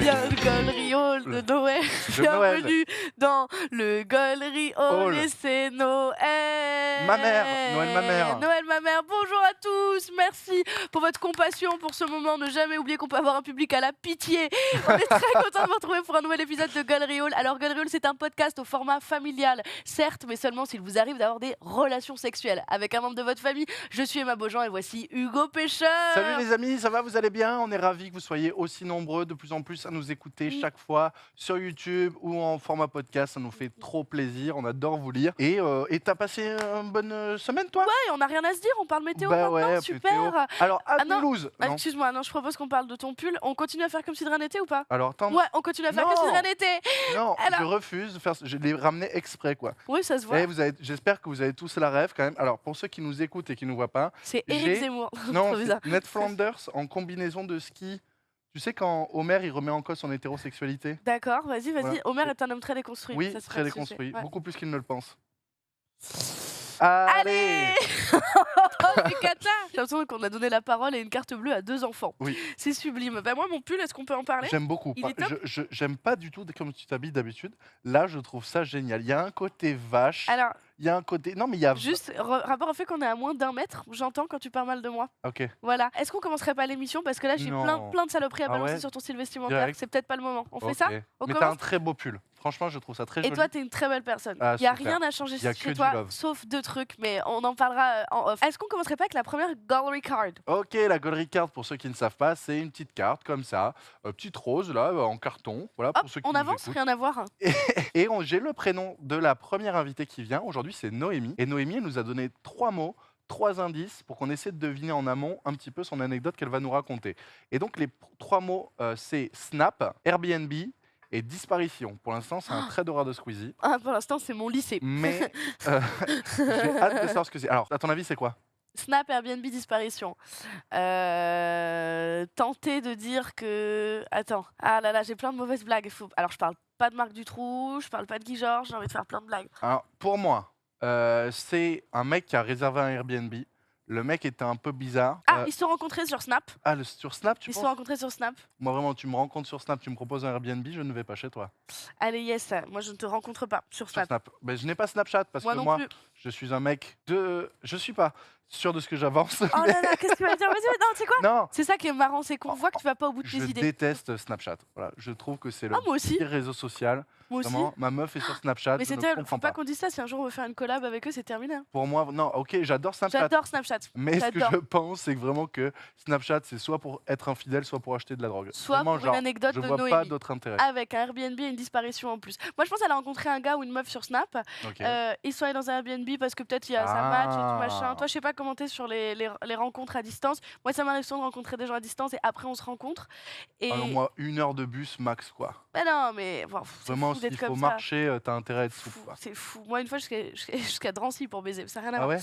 Bien le Gollery Hall de Noël. De Noël. Bienvenue dans le Gollery Hall Hall. et c'est Noël. Ma mère, Noël ma mère. Noël ma mère, bonjour à tous. Merci pour votre compassion pour ce moment. Ne jamais oublier qu'on peut avoir un public à la pitié. On est très content de vous retrouver pour un nouvel épisode de Gollery Hall. Alors Gollery Hall, c'est un podcast au format familial, certes, mais seulement s'il vous arrive d'avoir des relations sexuelles avec un membre de votre famille. Je suis Emma Beaujean et voici Hugo Pêcheur. Salut les amis, ça va, vous allez bien? On est ravis que vous soyez aussi nombreux, de plus en plus à nous écouter chaque fois sur YouTube ou en format podcast. Ça nous fait trop plaisir, on adore vous lire. Et t'as passé une bonne semaine, toi? Ouais, on n'a rien à se dire, on parle météo Bah maintenant, ouais, super. météo. Alors, à Ah non, Toulouse. Non. excuse-moi, non, je propose qu'on parle de ton pull. On continue à faire comme si de rien n'était ou pas? Alors, attends. Ouais, on continue à faire Non. comme si de rien n'était. Non, Alors- je refuse de faire. Je l'ai ramené exprès, quoi. Oui, ça se voit. Et j'espère que vous avez tous la rêve quand même. Alors, pour ceux qui nous écoutent et qui ne nous voient pas, C'est Eric j'ai- Zemmour. non, Trop bizarre. c'est Ned Flanders en combinaison de ski. Tu sais, quand Homer il remet en cause son hétérosexualité? D'accord, vas-y, vas-y. Voilà. Homer est un homme très déconstruit. Oui, ça, c'est très pas le sujet. déconstruit, Ouais. beaucoup plus qu'il ne le pense. Allez C'est cata. J'ai l'impression qu'on a donné la parole et une carte bleue à deux enfants. Oui, C'est sublime. Bah moi, mon pull, est-ce qu'on peut en parler? j'aime beaucoup. Il est top. J'aime pas du tout comme tu t'habilles d'habitude. Là, je trouve ça génial. Il y a un côté vache, Alors, il y a un côté. Non, mais il y a. juste rapport au fait qu'on est à moins d'1 mètre, j'entends quand tu parles mal de moi. Ok. Voilà. Est-ce qu'on commencerait pas l'émission? Parce que là, j'ai Non. plein de saloperies à Ah balancer ouais sur ton style vestimentaire. Direct. C'est peut-être pas le moment. On fait Ok. ça? On Mais t'as commence? un très beau pull. Franchement, je trouve ça très Et joli. toi, t'es une très belle personne. Ah, Il n'y a super. rien à changer Y a chez que du toi, love. sauf deux trucs, mais on en parlera en off. Est-ce qu'on commencerait pas avec la première gallery card? Ok, la Gollery Card, pour ceux qui ne savent pas, c'est une petite carte comme ça, petite rose là, en carton. Voilà, Hop, pour ceux qui on nous avance, écoutent. rien à voir. Et j'ai le prénom de la première invitée qui vient. Aujourd'hui, c'est Noémie. Et Noémie, elle nous a donné 3 mots, 3 indices pour qu'on essaie de deviner en amont un petit peu son anecdote qu'elle va nous raconter. Et donc, les 3 mots, c'est Snap, Airbnb et disparition. Pour l'instant, c'est un trait d'horreur de Squeezie. Ah, pour l'instant, c'est mon lycée. Mais j'ai hâte de savoir ce que c'est. Alors, à ton avis, c'est quoi? Snap, Airbnb, disparition. Tenter de dire que... Attends. Ah là là, j'ai plein de mauvaises blagues. Alors, je parle pas de Marc Dutroux, je parle pas de Guy Georges, j'ai envie de faire plein de blagues. Alors, pour moi, c'est un mec qui a réservé un Airbnb. Le mec était un peu bizarre. Ah, ils se sont rencontrés sur Snap. Sur Snap, tu Ils se penses? sont rencontrés sur Snap. Moi, vraiment, tu me rencontres sur Snap, tu me proposes un Airbnb, je ne vais pas chez toi. Allez, yes, moi je ne te rencontre pas sur Sur Snap. Snap. Ben, je n'ai pas Snapchat parce Moi que non moi, plus. je suis un mec de. Je suis pas sûr de ce que j'avance. Oh là là, qu'est-ce que tu vas dire? Vas-y, non, tu sais quoi? Non, C'est ça qui est marrant, c'est qu'on voit que tu vas pas au bout de tes je idées. déteste Snapchat. Voilà, je trouve que c'est le Ah, moi aussi, pire réseau social. moi aussi. Vraiment, ma meuf est sur Snapchat. Mais je c'est ne tel, comprends faut pas pas. qu'on dise ça, si un jour on veut faire une collab avec eux, c'est terminé. Hein. Pour moi, non, ok, j'adore Snapchat. J'adore Snapchat. Mais ce que J'adore. je pense, c'est que vraiment que Snapchat, c'est soit pour être infidèle, soit pour acheter de la drogue. Soit Vraiment, pour genre, une anecdote je de vois pas Noémie. d'autre intérêt. Avec un Airbnb et une disparition en plus. Moi, je pense qu'elle a rencontré un gars ou une meuf sur Snap. Ok. Ils sont allés dans un Airbnb parce que peut-être il y a ça match et tout Ah. machin. Toi, je sais pas comment t'es sur les rencontres à distance. Moi, ça m'arrive souvent de rencontrer des gens à distance et après on se rencontre. Et Alors moi, 1 heure de bus max, quoi. bah non, mais bon, c'est Vraiment, fou d'être s'il faut comme ça. marcher, t'as intérêt à être souple, Fou, quoi. c'est fou. Moi, une fois, jusqu'à Drancy pour baiser. Ça n'a rien à Ah voir. ouais?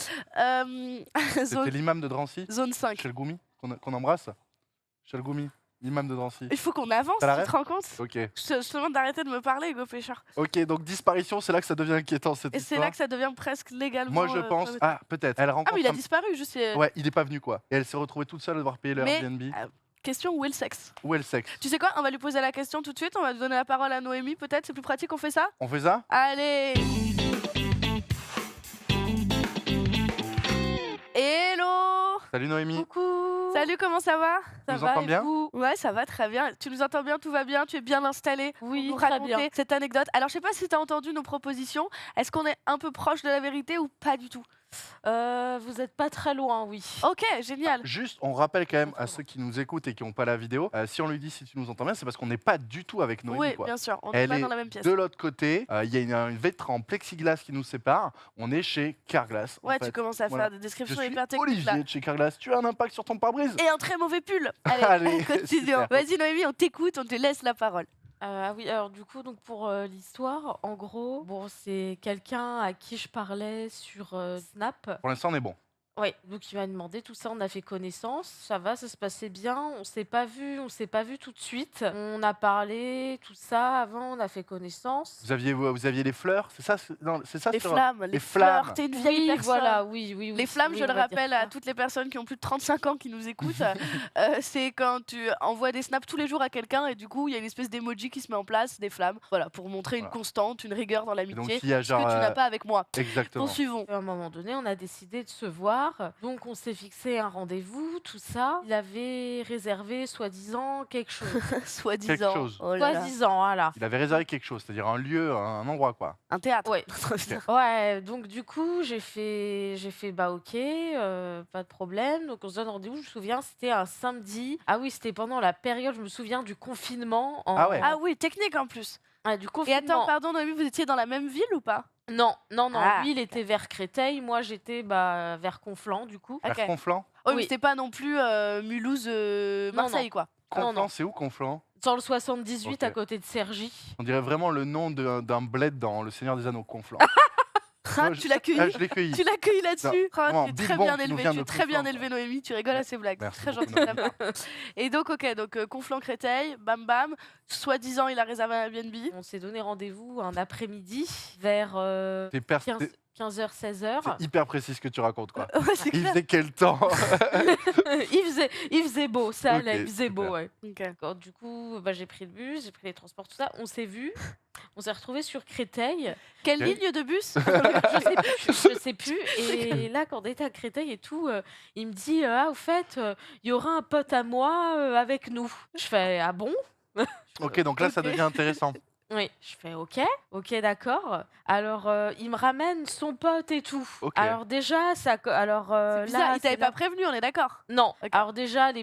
C'était Zone, l'imam de Drancy, zone 5. chez le Goumi, qu'on embrasse. Chez le Goumi, l'imam de Drancy. Il faut qu'on avance, T'as la tu ref te rends compte? Ok. Je te demande d'arrêter de me parler, Hugo Pêcheur. Ok, donc disparition, c'est là que ça devient inquiétant, cette Et c'est histoire. là que ça devient presque légalement. Moi, je pense... problématique. Ah, peut-être. Elle Ah, rencontre mais il a un- disparu, juste. Ouais, il est pas venu, quoi. Et elle s'est retrouvée toute seule à devoir payer le Mais- Airbnb. Question, où est le sexe? Où est le sexe? Tu sais quoi? On va lui poser la question tout de suite. On va donner la parole à Noémie, peut-être. C'est plus pratique, on fait ça? On fait ça? Allez! Hello! Salut Noémie. Coucou. Salut, comment ça va? Tu nous entends et bien? vous? Ouais, ça va très bien. Tu nous entends bien, tout va bien, tu es bien installé Oui, pour nous très raconter bien. cette anecdote. Alors, je sais pas si tu as entendu nos propositions. Est-ce qu'on est un peu proche de la vérité ou pas du tout? Vous êtes pas très loin, oui. Ok, génial. Juste, on rappelle quand même à ceux qui nous écoutent et qui n'ont pas la vidéo, si on lui dit si tu nous entends bien, c'est parce qu'on n'est pas du tout avec Noémie, Oui, quoi. bien sûr, on est Elle pas est dans la même pièce. de l'autre côté, il y a une vitre en plexiglas qui nous sépare. On est chez Carglass. en Ouais, fait. tu commences à Voilà. faire des Je descriptions suis hyper techniques là. Olivier de chez Carglass. Tu as un impact sur ton pare-brise? Et un très mauvais pull. Allez, Allez, continuons. super. Vas-y Noémie, on t'écoute, on te laisse la parole. Ah oui, alors du coup, donc pour l'histoire, en gros, bon, c'est quelqu'un à qui je parlais sur Snap. Pour l'instant, on est bon. Oui, donc il m'a demandé tout ça, on a fait connaissance, ça va, ça se passait bien, on s'est pas vu tout de suite. On a parlé, tout ça, avant, on a fait connaissance. Vous aviez les fleurs, c'est ça Non, c'est ça Les sur- flammes, les les flammes. fleurs, t'es une vieille Oui, personne. voilà, oui. Les flammes, oui, je on le va dire rappelle à ça. toutes les personnes qui ont plus de 35 ans qui nous écoutent, c'est quand tu envoies des snaps tous les jours à quelqu'un et du coup, il y a une espèce d'emoji qui se met en place, des flammes, voilà, pour montrer une Voilà. constante, une rigueur dans Et donc, l'amitié, s'il y a ce que genre. tu n'as pas avec moi. Exactement. Poursuivons. À un moment donné, on a décidé de se voir. Donc, on s'est fixé un rendez-vous, tout ça. Il avait réservé, soi-disant, quelque chose. Soi-disant. Quelque chose. Oh là là. Soi-disant, voilà. Il avait réservé quelque chose, c'est-à-dire un lieu, un endroit, quoi. Un théâtre. Ouais. Ouais, donc du coup, j'ai fait bah ok, pas de problème. Donc on se donne rendez-vous, je me souviens, c'était un samedi. Ah oui, c'était pendant la période, je me souviens, du confinement. Ah ouais. Ah oui, technique en plus. Ah, du Et confinement. attends, pardon Noémie, vous étiez dans la même ville ou pas? Non. Ah, Lui, il était vers Créteil, moi, j'étais vers Conflans, du coup. Vers ok. Conflans. Oh, mais Oui. c'était pas non plus Mulhouse, Marseille, quoi. Non, Conflans, non. c'est où Conflans? Dans le 78, à Ok. côté de Cergy. On dirait vraiment le nom d'un bled dans Le Seigneur des Anneaux, Conflans. Ah, Moi, tu l'as cueilli. Ah, je l'ai cueilli. Tu l'accueilles là-dessus. Non, Ah, vraiment, tu es Big très Bang bien qui nous élevé. vient Tu es de très bien Conflans, élevé, Noémie. Tu rigoles à ces blagues. Merci Très beaucoup, gentil. de ta part. Et donc, ok, donc Conflans-Créteil, bam bam. Soi-disant, il a réservé un Airbnb. On s'est donné rendez-vous un après-midi vers C'est 15h, 16h. c'est hyper précis ce que tu racontes, quoi. Ouais, c'est Il clair. faisait quel temps? il faisait beau, ça allait, Ok, il faisait beau, super. ouais. Ok. D'accord, du coup, bah, j'ai pris le bus, j'ai pris les transports, tout ça. On s'est vus, on s'est retrouvés sur Créteil. Quelle Ok. ligne de bus? Je sais plus. Et là, quand on était à Créteil et tout, il me dit ah, au fait, il y aura un pote à moi avec nous. Je fais ah bon? Ok, donc là, ça Ok. devient intéressant. Oui, je fais ok, d'accord. Alors, il me ramène son pote et tout. Ok. Alors déjà, alors C'est bizarre, là, il t'avait c'est pas là- prévenu, on est d'accord. Non. Ok. Alors déjà, les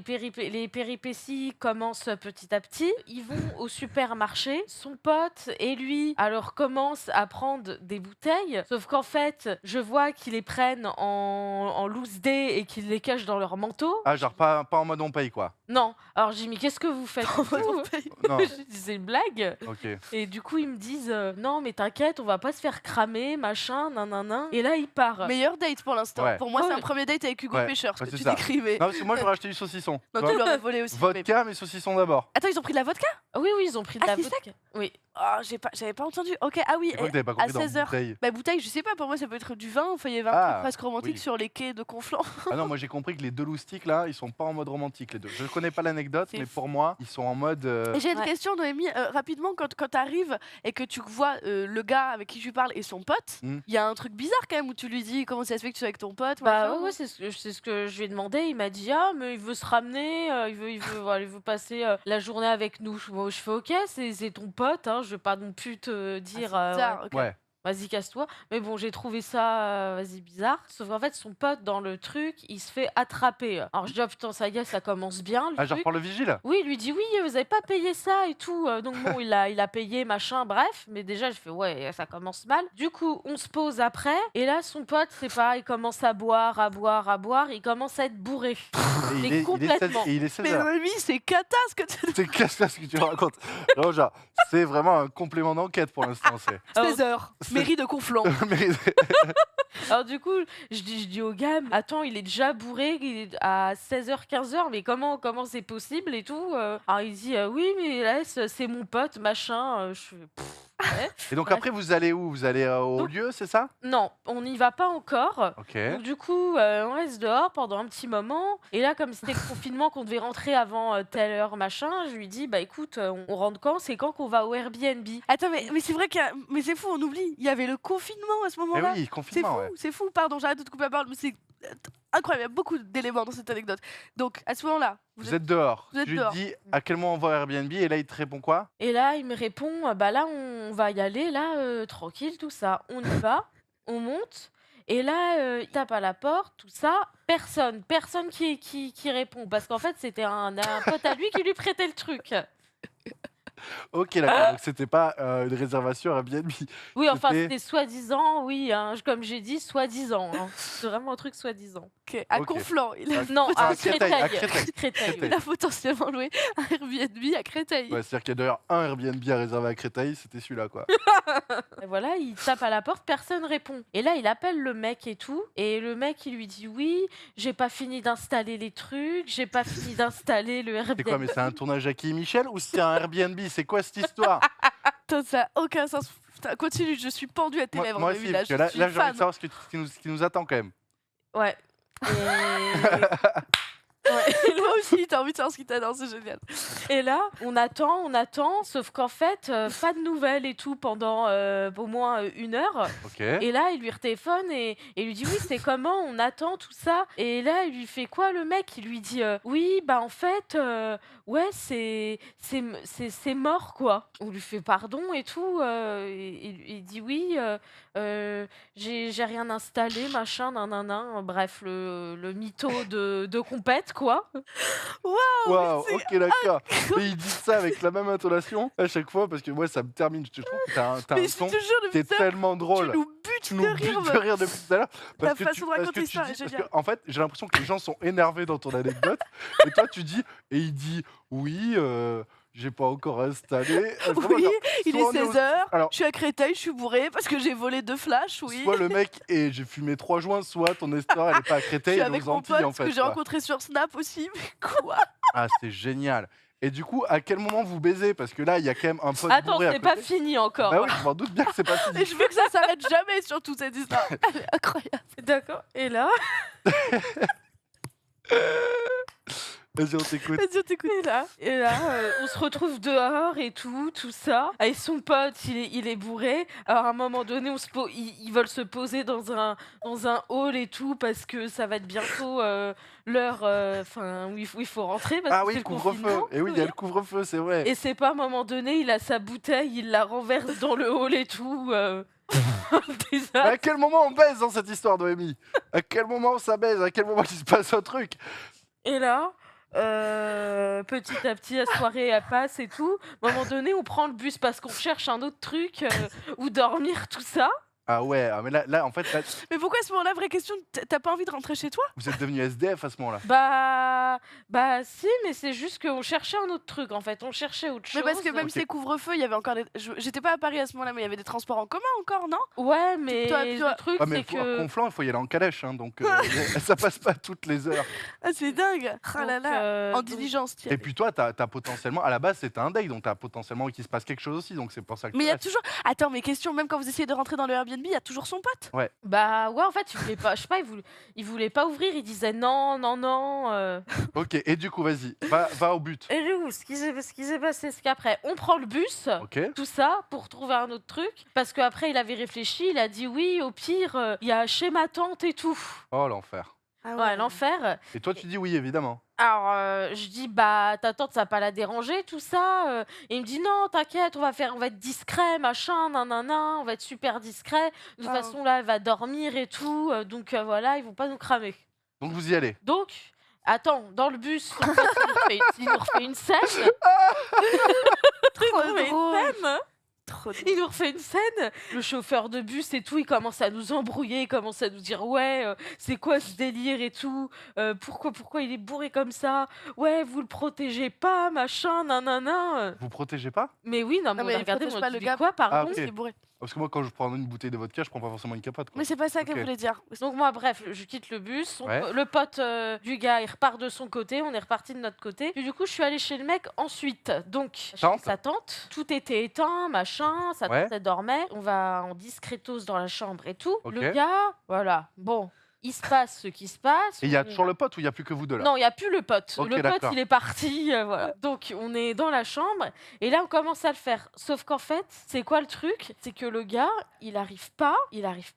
péripéties commencent petit à petit. Ils vont au supermarché. Son pote et lui, alors commencent à prendre des bouteilles. Sauf qu'en fait, je vois qu'ils les prennent en loose day et qu'ils les cachent dans leur manteau. Ah, genre pas en mode on paye, quoi. Non. Alors j'ai mis qu'est-ce que vous faites En mode, vous on paye. Non, Je dis c'est une blague. ok. Et du coup, ils me disent non, mais t'inquiète, on va pas se faire cramer, machin, nanana. Et là, il part. Meilleur date pour l'instant. Ouais. Pour moi, c'est Ouais. un premier date avec Hugo Ouais, Pêcheur, ce ouais, que c'est tu ça. décrivais. Non, parce que moi, j'aurais acheté du saucisson. Non, tu tu vois. l'aurais volé aussi. mais- Vodka, mais saucisson d'abord. Attends, ils ont pris de la vodka? Oui, ils ont pris de Ah, la c'est vodka. Oui. Oh, j'avais pas entendu. Ok, ah oui, C'est quoi que t'avais pas à compris dans 16h. bouteille? Bah, bouteille, je sais pas, pour moi, ça peut être du vin. Enfin, il y avait un Ah, truc presque romantique oui. sur les quais de Conflans. Ah non, moi j'ai compris que les deux loustiques là, ils sont pas en mode romantique les deux. Je connais pas l'anecdote, C'est mais fou. pour moi, ils sont en mode. Et j'ai une Ouais. question, Noémie. Rapidement, quand tu arrives et que tu vois le gars avec qui tu parles et son pote, il Hmm. y a un truc bizarre quand même où tu lui dis comment ça se fait que tu sois avec ton pote. Bah machin, ouais, c'est ce que je lui ai demandé. Il m'a dit ah mais il veut se ramener, voilà, il veut passer la journée avec nous. Je fais ok, c'est ton pote, hein, je vais pas non plus te dire Ah, c'est bizarre, ok. Ouais. vas-y casse-toi. Mais bon, j'ai trouvé ça vas-y bizarre. Sauf qu'en fait son pote dans le truc, il se fait attraper. Alors je dis oh putain ça y est, ça commence bien le Ah, genre truc. pour le vigile? Oui, il lui dit oui, vous avez pas payé ça et tout. Donc bon, il a payé, machin, bref. Mais déjà, je fais ouais, ça commence mal. Du coup, on se pose après. Et là, son pote, c'est pas, il commence à boire. Il commence à être bourré. Et Mais il est complètement. 16 et il est 16 Mais heures. Noémie, c'est cata ce que tu C'est casse ce que tu racontes. Non, genre, c'est vraiment un complément d'enquête pour l'instant. C'est. Alors, 16h, mairie de Conflans. Mais- alors du coup, je dis au gars, attends, il est déjà bourré, il est à 16h, 15h, mais comment c'est possible et tout. Alors il dit, oui, mais là, c'est mon pote, machin. Je fais, ouais. Et donc Ouais. après, vous allez où? Vous allez au Donc- lieu, c'est ça? Non, on n'y va pas encore. Ok. Donc du coup, on reste dehors pendant un petit moment. Et là, comme c'était le confinement, qu'on devait rentrer avant telle heure, machin, je lui dis, bah écoute, on rentre quand? C'est quand qu'on va au Airbnb? Attends, mais c'est vrai mais c'est fou, on oublie. Il y avait le confinement à ce Eh moment-là. oui, C'est confinement, fou, ouais. c'est fou. Pardon, j'arrête de te couper la parole, mais c'est incroyable. Il y a beaucoup d'éléments dans cette anecdote. Donc, à ce moment-là, Vous êtes dehors. vous êtes Tu lui dehors. dis à quel moment on va au Airbnb et là il te répond quoi? Et là, il me répond, bah là, on va y aller, là, tranquille, tout ça. On y va, on monte. Et là, il tape à la porte, tout ça. Personne qui répond. Parce qu'en fait, c'était un pote à lui qui lui prêtait le truc. Ok, d'accord. Donc c'était pas une réservation Airbnb. Oui, enfin, C'était- c'était soi-disant, oui, hein, comme j'ai dit, soi-disant. Hein. C'est vraiment un truc soi-disant. Ok. À Ok. Conflans, il a, Non, Ah, à Créteil, à Créteil. Créteil. Créteil, il a potentiellement loué un Airbnb à Créteil. Ouais, c'est-à-dire qu'il y a d'ailleurs un Airbnb à réserver à Créteil, c'était celui-là, quoi. Et voilà, il tape à la porte, personne répond. Et là, il appelle le mec et tout. Et le mec, il lui dit oui, j'ai pas fini d'installer les trucs, j'ai pas fini d'installer le C'est quoi, Airbnb. mais c'est un tournage Jackie et Michel ou c'est un Airbnb? C'est quoi cette histoire? Putain, ça n'a aucun sens. Putain, continue, je suis pendue à tes lèvres. Moi Noémie, aussi, là, parce que je là, suis j'ai envie fan. de savoir ce qui nous attend quand même. Ouais. Moi aussi, t'as envie de savoir ce qui t'attend, c'est génial. Et là, on attend, sauf qu'en fait, pas de nouvelles et tout pendant au moins 1 heure. Ok. Et là, il lui retéléphone et lui dit oui, c'est comment, on attend tout ça. Et là, il lui fait quoi le mec? Il lui dit oui, bah en fait, ouais, c'est mort quoi. On lui fait pardon et tout. Il dit oui, j'ai rien installé, machin, nanana. Bref, le mytho de compète quoi. Waouh, mais ok, d'accord. Et il dit ça avec la même intonation à chaque fois parce que moi, ça me termine. Je trouve que t'as Mais un je ton te jure, qui est depuis ça, tellement tu drôle. nous butes Tu de nous rire. butes de rire depuis tout à l'heure. Ta façon de raconter tu l'histoire est dis, parce géniale. que, en fait, j'ai l'impression que les gens sont énervés dans ton anecdote. Et toi, tu dis, et il dit, oui, j'ai pas encore installé. Vraiment, Oui, genre, il est soit on est au- 16h, Alors- je suis à Créteil, je suis bourré parce que j'ai volé 2 flashs, oui. Soit le mec et j'ai fumé 3 joints, soit ton histoire elle est pas à Je Créteil, suis elle est avec aux mon Antilles pote en fait. que j'ai quoi. rencontré sur Snap aussi, mais quoi? Ah, c'est génial. Et du coup, à quel moment vous baisez? Parce que là, il y a quand même un pote Attends, bourré à c'est pas côté. fini encore. Bah oui, je m'en doute bien que c'est pas Et fini. je veux que ça s'arrête jamais sur toute cette histoire. Elle est incroyable. D'accord. Et là, Vas-y, on t'écoute. Vas-y, on t'écoute. et là, on se retrouve dehors et tout ça. Et son pote, il est bourré. Alors à un moment donné, ils veulent se poser dans un hall et tout parce que ça va être bientôt l'heure, où il faut rentrer parce Ah que oui, c'est le le couvre-feu. confinement. Et oui, il y a le couvre-feu, c'est vrai. Et c'est pas à un moment donné, il a sa bouteille, il la renverse dans le hall et tout. Mais à quel moment on baise dans cette histoire, Noémie? À quel moment ça baise? À quel moment il se passe un truc? Et là, petit à petit, la soirée elle passe et tout. À un moment donné, on prend le bus parce qu'on cherche un autre truc où dormir, tout ça. Ah ouais, ah, mais là, en fait, là, Mais pourquoi à ce moment-là, vraie question, t'as pas envie de rentrer chez toi? vous êtes devenu SDF à ce moment-là. Bah si, mais c'est juste qu'on cherchait un autre truc en fait. On cherchait autre chose. Mais parce que même Ok. si c'est couvre-feu, il y avait encore des... J'étais pas à Paris à ce moment-là, mais il y avait des transports en commun encore, non? Ouais, mais Toi- le truc Ouais, mais c'est à que. Conflans, il faut y aller en calèche, hein, donc ça passe pas toutes les heures. Ah, c'est dingue. Ah là Donc, là. En donc- diligence, tiens. Et puis toi, t'as potentiellement, à la base, c'était un date, donc t'as potentiellement qu'il se passe quelque chose aussi, donc c'est pour ça que Mais il tu y a restes. toujours... Attends, mais question, même quand vous essayez de rentrer dans le Airbnb, il y a toujours son pote? Bah ouais, en fait, il voulait pas. Je sais pas, il voulait pas ouvrir. Il disait non, non, non. Ok, et du coup, vas-y, va au but. Et du coup, ce qui s'est passé, c'est qu'après, on prend le bus. Ok. Tout ça pour trouver un autre truc parce qu'après il avait réfléchi, il a dit oui, au pire il y a chez ma tante et tout. Oh, l'enfer. Ah Ouais, l'enfer. Et toi, tu dis oui, évidemment. Alors je dis bah ta tante ça va pas la déranger tout ça. Et il me dit non t'inquiète, on va être discret machin nanana, on va être super discret. De toute Ah. façon là elle va dormir et tout, donc voilà ils vont pas nous cramer. Donc vous y allez. Donc attends dans le bus son pote, il nous refait une scène. Trop Il nous refait une drôle. scène. Trop drôle. Il nous refait une scène, le chauffeur de bus et tout, il commence à nous embrouiller, il commence à nous dire ouais, c'est quoi ce délire et tout, pourquoi il est bourré comme ça, ouais, vous le protégez pas, machin, nanana. Vous protégez pas? Mais oui, non, mais Non, on mais a regardé, protège on pas a le dit gars. quoi, pardon. Ah, ok. Il est bourré. Parce que moi, quand je prends une bouteille de vodka, je prends pas forcément une capote. Quoi. Mais c'est pas ça qu'elle Ok. voulait dire. Donc moi, bref, je quitte le bus, Ouais. le pote du gars, il repart de son côté, on est reparti de notre côté. Puis du coup, je suis allée chez le mec ensuite. Donc, chez Tante. sa tante, tout était éteint, machin, sa Ouais. tante elle dormait. On va en discretos dans la chambre et tout. Ok. Le gars, voilà, bon, il se passe ce qui se passe. Et il y a On- toujours le pote ou il y a plus que vous deux là? Non, il n'y a plus le pote. Ok, le pote, d'accord. il est parti. Voilà. Donc, on est dans la chambre. Et là, on commence à le faire. Sauf qu'en fait, c'est quoi le truc? C'est que le gars, il arrive pas.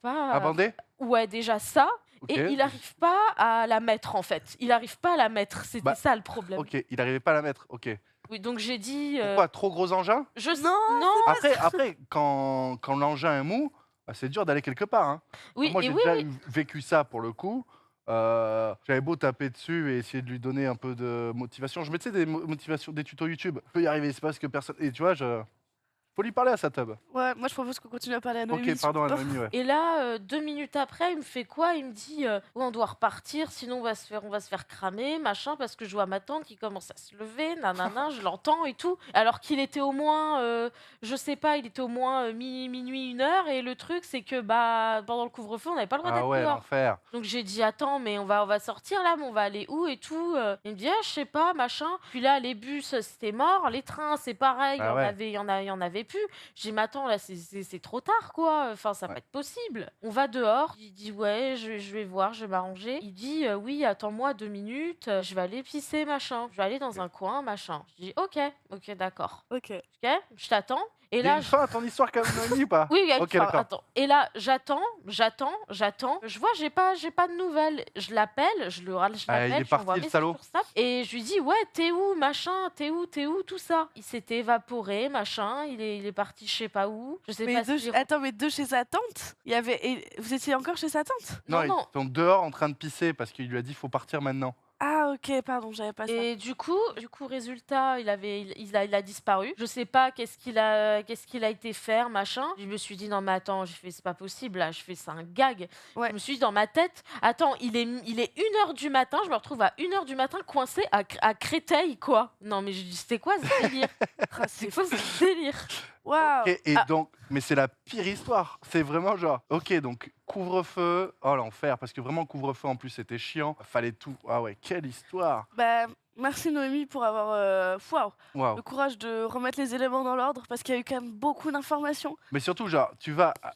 À bander? Ouais, déjà ça. Ok. Et il arrive pas à la mettre, en fait. Il arrive pas à la mettre. C'était Bah, ça le problème. Ok, il arrivait pas à la mettre. Ok. Oui, donc j'ai dit. Pourquoi? Trop gros engin? Non. Après quand l'engin est mou, bah, c'est dur d'aller quelque part. Hein. Oui, Moi, et j'ai oui, déjà oui. vécu ça pour le coup. J'avais beau taper dessus et essayer de lui donner un peu de motivation. Je mettais des motivations, des tutos YouTube. Je peux y arriver, c'est parce que personne. Et tu vois, Faut lui parler à sa tub. Ouais, moi je propose qu'on continue à parler à Noémie. Ok, pardon, Noémie, ouais. Et là, 2 minutes après, il me fait quoi? Il me dit ouais, on doit repartir, sinon on va se faire cramer, machin, parce que je vois ma tante qui commence à se lever, nanana, je l'entends et tout. Alors qu'il était au moins, je sais pas, il était au moins minuit, 1 heure. Et le truc, c'est que pendant le couvre-feu, on n'avait pas le droit Ah d'être ouais, dehors. l'enfer. Donc j'ai dit attends, mais on va sortir là, mais on va aller où et tout. Il me dit ah, je sais pas, machin. Puis là les bus c'était mort, les trains c'est pareil, Ah ouais. il y en avait plus. J'ai dit mais attends là c'est trop tard quoi. Enfin ça va Ouais. pas être possible. On va dehors. Il dit ouais je vais voir, je vais m'arranger. Il dit oui attends-moi 2 minutes, je vais aller pisser machin. Je vais aller dans un coin machin. Je dis ok d'accord. Ok. Ok, je t'attends. Et Il y a là une fin à ton histoire comme Noémie ou pas? oui, il y a une Ok, fin. d'accord. Attends. Et là, j'attends. Je vois, j'ai pas de nouvelles. Je l'appelle, je l'appelle, Il est je lui parti, envoie un le message salaud. sur Snap. Et je lui dis, ouais, t'es où, machin, t'es où, tout ça. Il s'était évaporé, machin. Il est parti, je sais pas où. Je sais Mais pas si. attends, mais de chez sa tante il y avait... et vous étiez encore chez sa tante? Non, Non, ils non. sont dehors en train de pisser parce qu'il lui a dit faut partir maintenant. Ah ok, pardon, j'avais pas ça. Et du coup, résultat, il a disparu. Je sais pas qu'est-ce qu'il a été faire, machin. Je me suis dit non mais attends, c'est pas possible là, je fais ça un gag. Ouais. Je me suis dit dans ma tête, attends, il est 1 heure du matin, je me retrouve à 1 heure du matin coincée à Créteil quoi. Non mais je dis c'est quoi ce délire? Ah, C'est quoi ce délire? Waouh. Et Ah. donc, mais c'est la pire histoire. C'est vraiment genre, ok, donc couvre-feu, oh l'enfer, parce que vraiment couvre-feu en plus c'était chiant, fallait tout. Ah ouais, quelle histoire. Bah, merci Noémie pour avoir waouh, Waouh. le courage de remettre les éléments dans l'ordre parce qu'il y a eu quand même beaucoup d'informations. Mais surtout, genre,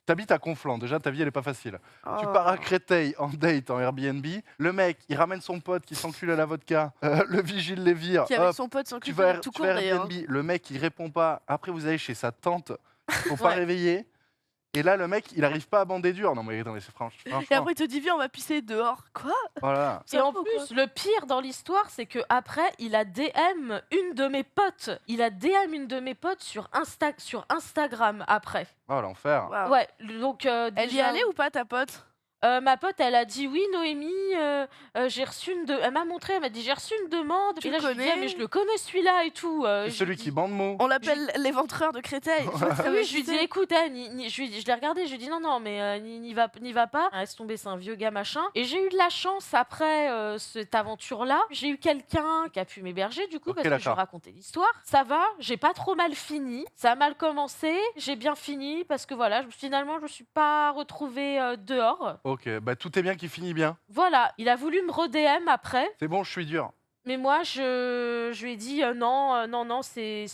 t'habites à Conflans, déjà ta vie elle est pas facile. Tu Oh. pars à Créteil en date en Airbnb, le mec il ramène son pote qui s'encule à la vodka, le vigile les vire, Qui avec hop, son pote sans tu culpa vas, tout tu court vas d'ailleurs. Airbnb, le mec il répond pas, après vous allez chez sa tante, faut pas Ouais. réveiller, et là le mec il arrive pas à bander dur. Non mais attendez, c'est Et franchement, après il te dit viens on va pisser dehors. Quoi? voilà. Et en Sympa ou plus, le pire dans l'histoire, c'est que après, il a DM une de mes potes. Il a DM une de mes potes sur Instagram après. Oh l'enfer. Waouh. Ouais, donc Elle y est déjà, allée ou pas ta pote? ma pote, elle a dit oui, Noémie, j'ai reçu elle m'a montré, elle m'a dit j'ai reçu une demande. Tu Et là, le je lui dis ah, connais? mais je le connais celui-là et tout. C'est Je celui lui qui dis- bande mots. On l'appelle l'éventreur de Créteil. Ah oui, je lui dis écoute, je l'ai regardé, je lui dis non, non, mais n'y va pas. Laisse tomber, c'est un vieux gars machin. Et j'ai eu de la chance après cette aventure-là. J'ai eu quelqu'un qui a pu m'héberger du coup Ok, parce que je lui d'accord. racontais l'histoire. Ça va, j'ai pas trop mal fini. Ça a mal commencé, j'ai bien fini parce que voilà, finalement, je me suis pas retrouvée dehors. Ok, bah tout est bien qui finit bien. Voilà, il a voulu me re-DM après. C'est bon, je suis dur. Mais moi, je lui ai dit non, non, c'est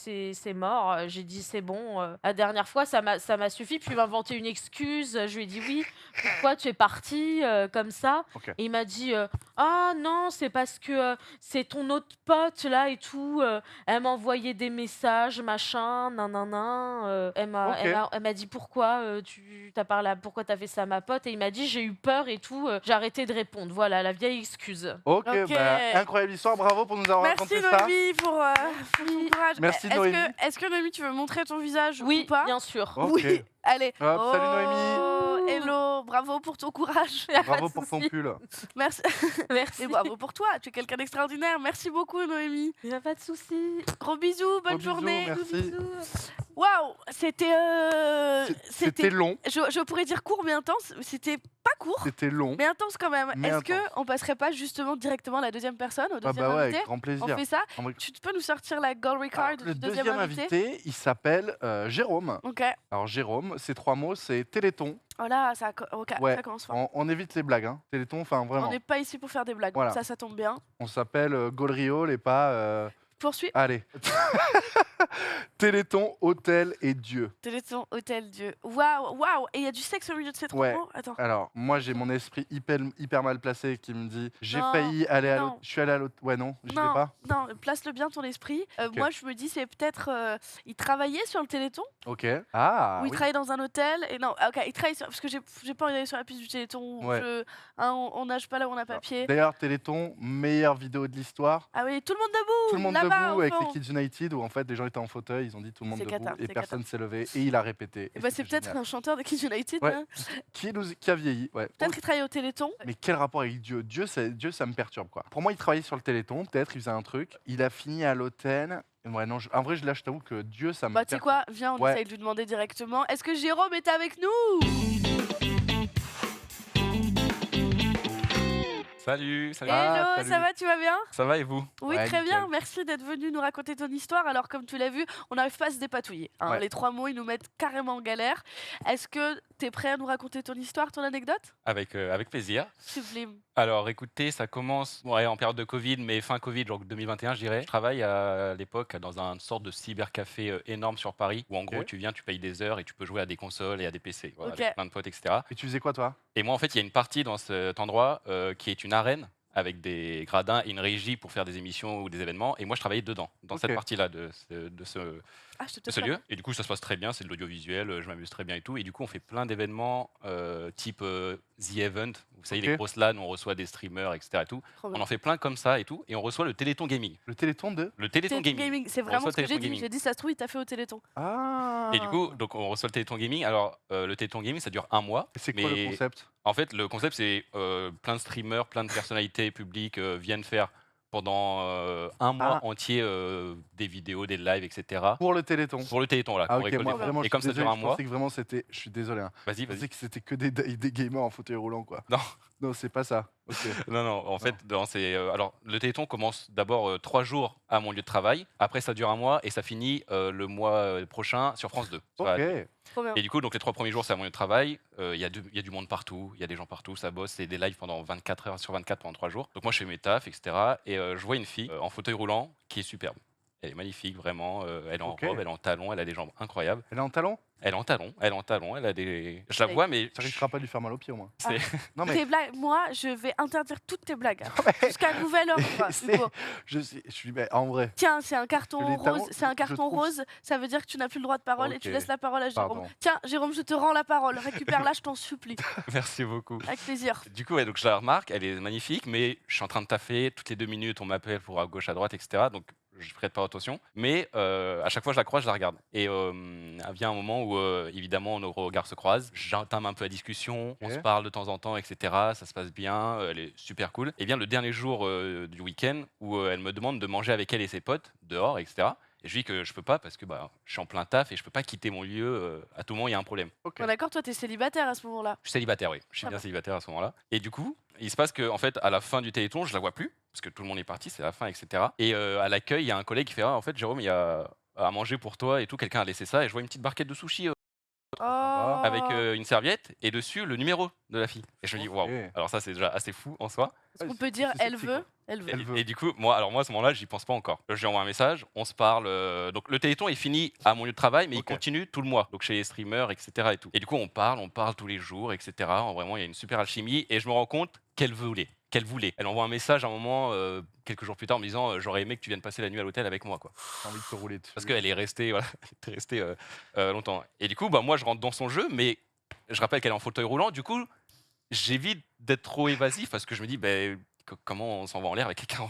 mort. J'ai dit c'est bon. La dernière fois, ça m'a suffi. Puis il m'a inventé une excuse. Je lui ai dit oui, pourquoi tu es parti comme ça? Ok. Et il m'a dit ah non, c'est parce que c'est ton autre pote là et tout. Elle m'a envoyé des messages, machin, nanana. Elle m'a dit pourquoi tu t'as parlé, pourquoi t'as fait ça à ma pote? Et il m'a dit j'ai eu peur et tout. J'ai arrêté de répondre. Voilà, la vieille excuse. Ok, Ok. bah incroyable histoire, bravo pour nous avoir Merci raconté ça. Noémie pour ton courage. Merci, Noémie. Est-ce que Noémie tu veux montrer ton visage Oui, ou pas? bien sûr. Ok. Oui. Allez. Hop, salut Oh, hello, bravo pour ton courage. Y a pas Bravo de pour ton souci. pull. Merci. Merci. Et bravo pour toi, tu es quelqu'un d'extraordinaire. Merci beaucoup Noémie. Il n'y a pas de souci. Gros bisous, bonne Gros bisous, journée. merci. Waouh, c'était C'était long, je pourrais dire court mais intense, c'était pas court. c'était long. Mais intense quand même. Mais Est-ce intense. que on passerait pas justement directement à la deuxième personne, au Ah deuxième bah ouais, invité? avec grand On plaisir. fait ça. En vrai- Tu peux nous sortir la goal record Alors, du le deuxième deuxième invité? invité, il s'appelle Jérôme. Ok. Alors Jérôme, ces 3 mots, c'est Téléthon. Oh là, ok, Ouais, ça commence fort. on évite les blagues. Hein. Téléthon, enfin On vraiment. n'est pas ici pour faire des blagues. Voilà. Ça tombe bien. On s'appelle Gaulriol et pas... Poursuis. Allez. Téléthon, hôtel et Dieu. Téléthon, hôtel, Dieu. Waouh, waouh. Et il y a du sexe au milieu de ces trois Ouais. mots. Attends. Alors, moi, j'ai mon esprit hyper mal placé qui me dit j'ai Non, failli aller à non. l'hôtel. Je suis allé à l'hôtel. Ouais, non, j'y vais Non, pas. non, place-le bien ton esprit. Ok. Moi, je me dis, c'est peut-être. Il travaillait sur le Téléthon Ok. Ah, ou il oui. travaillait dans un hôtel. Et non, ok, il travaille sur. Parce que j'ai pas envie d'aller sur la piste du Téléthon. Où Ouais. on nage pas là où on a papier. D'ailleurs, Téléthon, meilleure vidéo de l'histoire. Ah oui, tout le monde debout. Tout le monde là-bas, debout avec enfant. les Kids United où en fait les gens étaient en fauteuil, ils ont dit tout le monde C'est debout cata, et c'est personne s'est levé et il a répété. Et Et bah, c'est c'était peut-être génial. un chanteur de Kids United. Ouais. hein. Qui a vieilli. Ouais. Peut-être qu'il travaillait au Téléthon. Mais quel rapport avec Dieu? Dieu, ça me perturbe quoi. Pour moi, il travaillait sur le Téléthon, peut-être, il faisait un truc. Il a fini à l'hôtel. Ouais, non, en vrai, là, je t'avoue que Dieu, ça me Bah, tu sais perd. quoi, viens, on Ouais. essaye de lui demander directement. Est-ce que Jérôme est avec nous? Salut, salut. Hello, salut. ça va, tu vas bien? Ça va et vous? Oui, Ouais, très bien. nickel. Merci d'être venu nous raconter ton histoire. Alors, comme tu l'as vu, on n'arrive pas à se dépatouiller, hein. Ouais. Les 3 mots, ils nous mettent carrément en galère. Est-ce que tu es prêt à nous raconter ton histoire, ton anecdote? Avec plaisir. Sublime. Alors écoutez, ça commence ouais, en période de Covid, mais fin Covid, genre 2021, je dirais. Je travaille à l'époque dans une sorte de cybercafé énorme sur Paris, où en gros, Ok. tu viens, tu payes des heures et tu peux jouer à des consoles et à des PC, voilà, Ok. avec plein de potes, etc. Et tu faisais quoi, toi? Et moi, en fait, il y a une partie dans cet endroit qui est une arène avec des gradins et une régie pour faire des émissions ou des événements. Et moi, je travaillais dedans, dans cette Ok. partie-là de Ah, je te ce tape. lieu. Et du coup, ça se passe très bien, c'est de l'audiovisuel, je m'amuse très bien et tout. Et du coup, on fait plein d'événements type The Event, vous savez, Ok. les grosses LAN où on reçoit des streamers, etc. Et tout. Trop On bien. en fait plein comme ça et tout. Et on reçoit le Téléthon Gaming. Le Téléthon de. Le Téléthon Téléthon Gaming. Gaming, c'est On vraiment reçoit ce que j'ai Téléthon dit. Gaming. J'ai dit, ça se trouve, il t'a fait au Téléthon. Ah. Et du coup, donc on reçoit le Téléthon Gaming. Alors, le Téléthon Gaming, ça dure un mois. Et c'est quoi le mais concept? En fait, le concept, c'est plein de streamers, plein de personnalités publiques viennent faire pendant un mois Ah. entier des vidéos, des lives, etc. Pour le Téléthon. Pour le Téléthon, là. Ah, pour ok, récolter moi, des fonds. vraiment, je Et suis comme ça dure désolé, un je mois, pensais que vraiment c'était. Je suis désolé, hein. vas-y, Je vas-y. pensais que c'était que des gamers en fauteuil roulant, quoi. Non. Non, c'est pas ça. Ok. Non, non, en Non. fait, alors, le Téléthon commence d'abord 3 jours à mon lieu de travail, après ça dure un mois et ça finit le mois prochain sur France 2. sur la Ok. télé. Trop bien. Et du coup, donc les 3 premiers jours, c'est à mon lieu de travail, il y a du monde partout, il y a des gens partout, ça bosse, c'est des lives pendant 24 heures sur 24 pendant 3 jours. Donc moi, je fais mes tafs, etc. Et je vois une fille en fauteuil roulant qui est superbe. Elle est magnifique, vraiment. Elle est en Ok. robe, elle est en talons, elle a des jambes incroyables. Elle est en talon? Elle est en talons, elle a des. Je la Et- vois, mais. Ça risquera pas de lui faire mal aux pieds, au moins. c'est- Non, mais. Tes blagues, moi, je vais interdire toutes tes blagues. Jusqu'à nouvel ordre. C'est- Hugo. Je suis. Mais en vrai. Tiens, c'est un carton Les talons, rose. C'est un je carton trouve- rose. Ça veut dire que tu n'as plus le droit de parole et tu Ok. laisses la parole à Jérôme. Pardon. Tiens, Jérôme, je te rends la parole. Récupère-la, je t'en supplie. Merci beaucoup. Avec plaisir. Du coup, ouais, donc je la remarque, elle est magnifique, mais je suis en train de taffer. Toutes les 2 minutes, on m'appelle pour à gauche, à droite, etc. Donc, je prête pas attention. Mais à chaque fois, je la croise, je la regarde. Et vient un moment où, évidemment, nos regards se croisent. J'entame un peu la discussion, on Ok. se parle de temps en temps, etc. Ça se passe bien, elle est super cool. Et vient le dernier jour du week-end où elle me demande de manger avec elle et ses potes dehors, etc. Et je lui dis que je peux pas parce que je suis en plein taf et je peux pas quitter mon lieu. À tout moment, il y a un problème. Ok. Bon, d'accord, toi, t'es célibataire à ce moment-là. Je suis célibataire, oui. Je suis Ah bien bah. célibataire à ce moment-là. Et du coup, il se passe que, en fait, à la fin du Téléthon, je la vois plus, parce que tout le monde est parti, c'est la fin, etc. Et à l'accueil, il y a un collègue qui fait en fait, Jérôme, il y a à manger pour toi et tout. Quelqu'un a laissé ça, et je vois une petite barquette de sushis Oh. avec une serviette et dessus le numéro de la fille. Et je me dis, waouh. Ok. Alors ça, c'est déjà assez fou en soi. Est-ce qu'on peut dire c'est elle sexy, veut quoi. Elle veut. Elle veut. Et du coup, moi, à ce moment-là, j'y pense pas encore. Je lui envoie un message, on se parle. Donc le Téléthon est fini à mon lieu de travail, mais Ok. il continue tout le mois. Donc chez les streamers, etc. Et tout. Et du coup, on parle tous les jours, etc. Vraiment, il y a une super alchimie. Et je me rends compte qu'elle voulait. Elle envoie un message à un moment, quelques jours plus tard, en me disant j'aurais aimé que tu viennes passer la nuit à l'hôtel avec moi, quoi. J'ai envie de te rouler dessus. Parce qu'elle est restée, voilà, elle était restée longtemps. Et du coup, moi, je rentre dans son jeu, mais je rappelle qu'elle est en fauteuil roulant. Du coup, j'évite d'être trop évasif parce que je me dis, comment on s'en va en l'air avec quelqu'un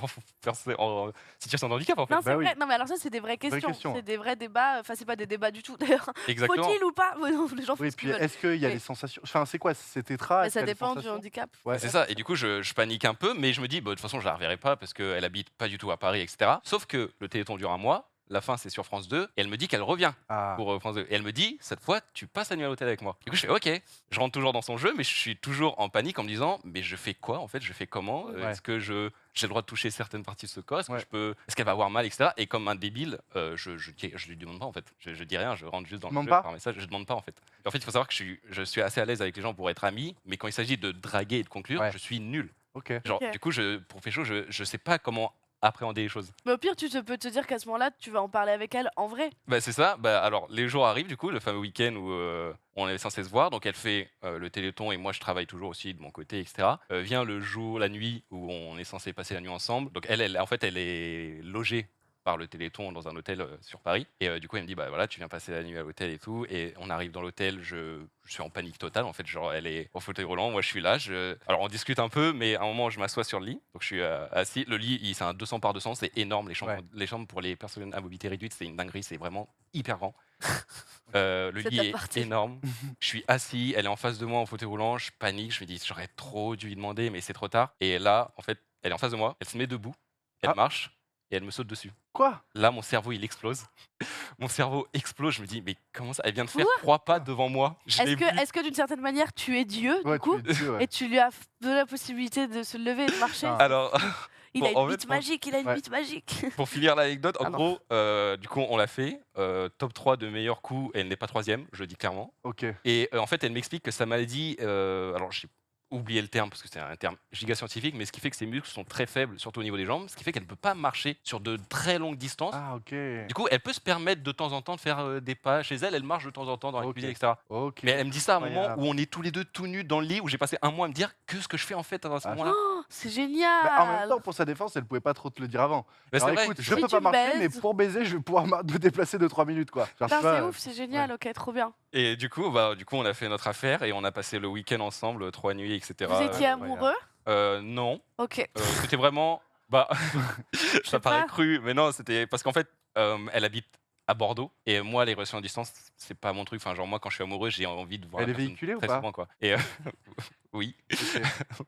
en situation de handicap, en fait. Non, c'est Bah oui. vrai. Non, mais alors ça, c'est des vraies questions. questions. C'est des vrais débats. Enfin, c'est pas des débats du tout, d'ailleurs. Exactement. Faut-il ou pas Non, les gens font Oui, ce puis qu'ils veulent. est-ce qu'il y a Oui. des sensations. Enfin, c'est quoi? C'est tétra? Mais Est-ce ça qu'il y a des dépend du sensations? handicap. Ouais. C'est ça, et du coup je panique un peu, mais je me dis, de toute façon je la reverrai pas parce qu'elle habite pas du tout à Paris, etc. Sauf que le Téléthon dure un mois, la fin c'est sur France 2, et elle me dit qu'elle revient Ah. pour France 2. Et elle me dit, cette fois tu passes la nuit à l'hôtel avec moi. Du coup je fais ok, je rentre toujours dans son jeu, mais je suis toujours en panique en me disant, mais je fais quoi en fait, je fais comment Ouais. Est-ce que j'ai le droit de toucher certaines parties de ce corps? Est-ce que Ouais. est-ce qu'elle va avoir mal, etc. Et comme un débile, je lui demande pas en fait, je dis rien, je rentre juste dans Tu le demandes jeu pas par message, je demande pas en fait. Et en fait il faut savoir que je suis assez à l'aise avec les gens pour être ami, mais quand il s'agit de draguer et de conclure, Ouais. je suis nul. Ok. Genre, Ok. du coup, pour Pécho, je sais pas comment appréhender les choses. Mais au pire, tu peux te dire qu'à ce moment-là, tu vas en parler avec elle en vrai. C'est ça. Alors, les jours arrivent, du coup, le fameux week-end où on est censé se voir. Donc, elle fait le Téléthon et moi, je travaille toujours aussi de mon côté, etc. Vient le jour, la nuit où on est censé passer la nuit ensemble. Donc, en fait, elle est logée par le Téléthon dans un hôtel sur Paris. Et du coup, elle me dit, voilà, tu viens passer la nuit à l'hôtel et tout. Et on arrive dans l'hôtel, je suis en panique totale. En fait, genre, elle est au fauteuil roulant, moi, je suis là. Alors, on discute un peu, mais à un moment, je m'assois sur le lit. Donc, je suis assis. Le lit, c'est un 200 par 200, c'est énorme. Ouais. Les chambres pour les personnes à mobilité réduite, c'est une dinguerie, c'est vraiment hyper grand. Le C'est lit ta est partie. énorme. Je suis assis, elle est en face de moi en fauteuil roulant, je panique, je me dis, j'aurais trop dû lui demander, mais c'est trop tard. Et là, en fait, elle est en face de moi, elle se met debout, elle Ah. marche. et elle me saute dessus. Quoi? Là, mon cerveau, il explose. Mon cerveau explose. Je me dis, mais comment ça? Elle vient de faire Quoi 3 pas devant moi. Je l'ai vu. Est-ce que d'une certaine manière, tu es Dieu, Ouais, du coup, tu es Dieu, ouais. et tu lui as donné la possibilité de se lever et de marcher? Ah. Alors, Il bon, a en une fait, bite bon. magique, il a une Ouais. bite magique. pour finir l'anecdote, en Ah non. gros, du coup, on l'a fait. Top 3 de meilleurs coups, et elle n'est pas 3e, je le dis clairement. Ok. Et en fait, elle m'explique que sa maladie, alors j'ai oublié le terme parce que c'est un terme giga scientifique, mais ce qui fait que ses muscles sont très faibles, surtout au niveau des jambes, ce qui fait qu'elle ne peut pas marcher sur de très longues distances. Ah, ok. Du coup, elle peut se permettre de temps en temps de faire des pas chez elle. Elle marche de temps en temps dans la Ok. cuisine, etc. Ok. Mais elle me dit ça à un moment Incroyable. où on est tous les deux tout nus dans le lit, où j'ai passé un mois à me dire que ce que je fais en fait dans ce Ah, moment-là. Oh, c'est Bah, génial. en même temps, pour sa défense, elle pouvait pas trop te le dire avant. Mais c'est Alors vrai. écoute, je Si peux tu pas marcher, mais baises- pour baiser, je vais pouvoir me déplacer de 3 minutes, quoi. Genre, Putain, tu vois, c'est ouf, c'est génial, ok, trop bien. Et du coup, on a fait notre affaire et on a passé le week-end ensemble, 3 nuits, etc. Vous étiez incroyable. amoureux? Non, Ok. c'était vraiment. Bah, sais ça paraît pas. cru, mais non, c'était parce qu'en fait, elle habite à Bordeaux et moi, les relations à distance, c'est pas mon truc. Enfin, genre moi, quand je suis amoureux, j'ai envie de voir Elle la est personne véhiculée ou très pas? souvent, quoi. Et oui, Ok.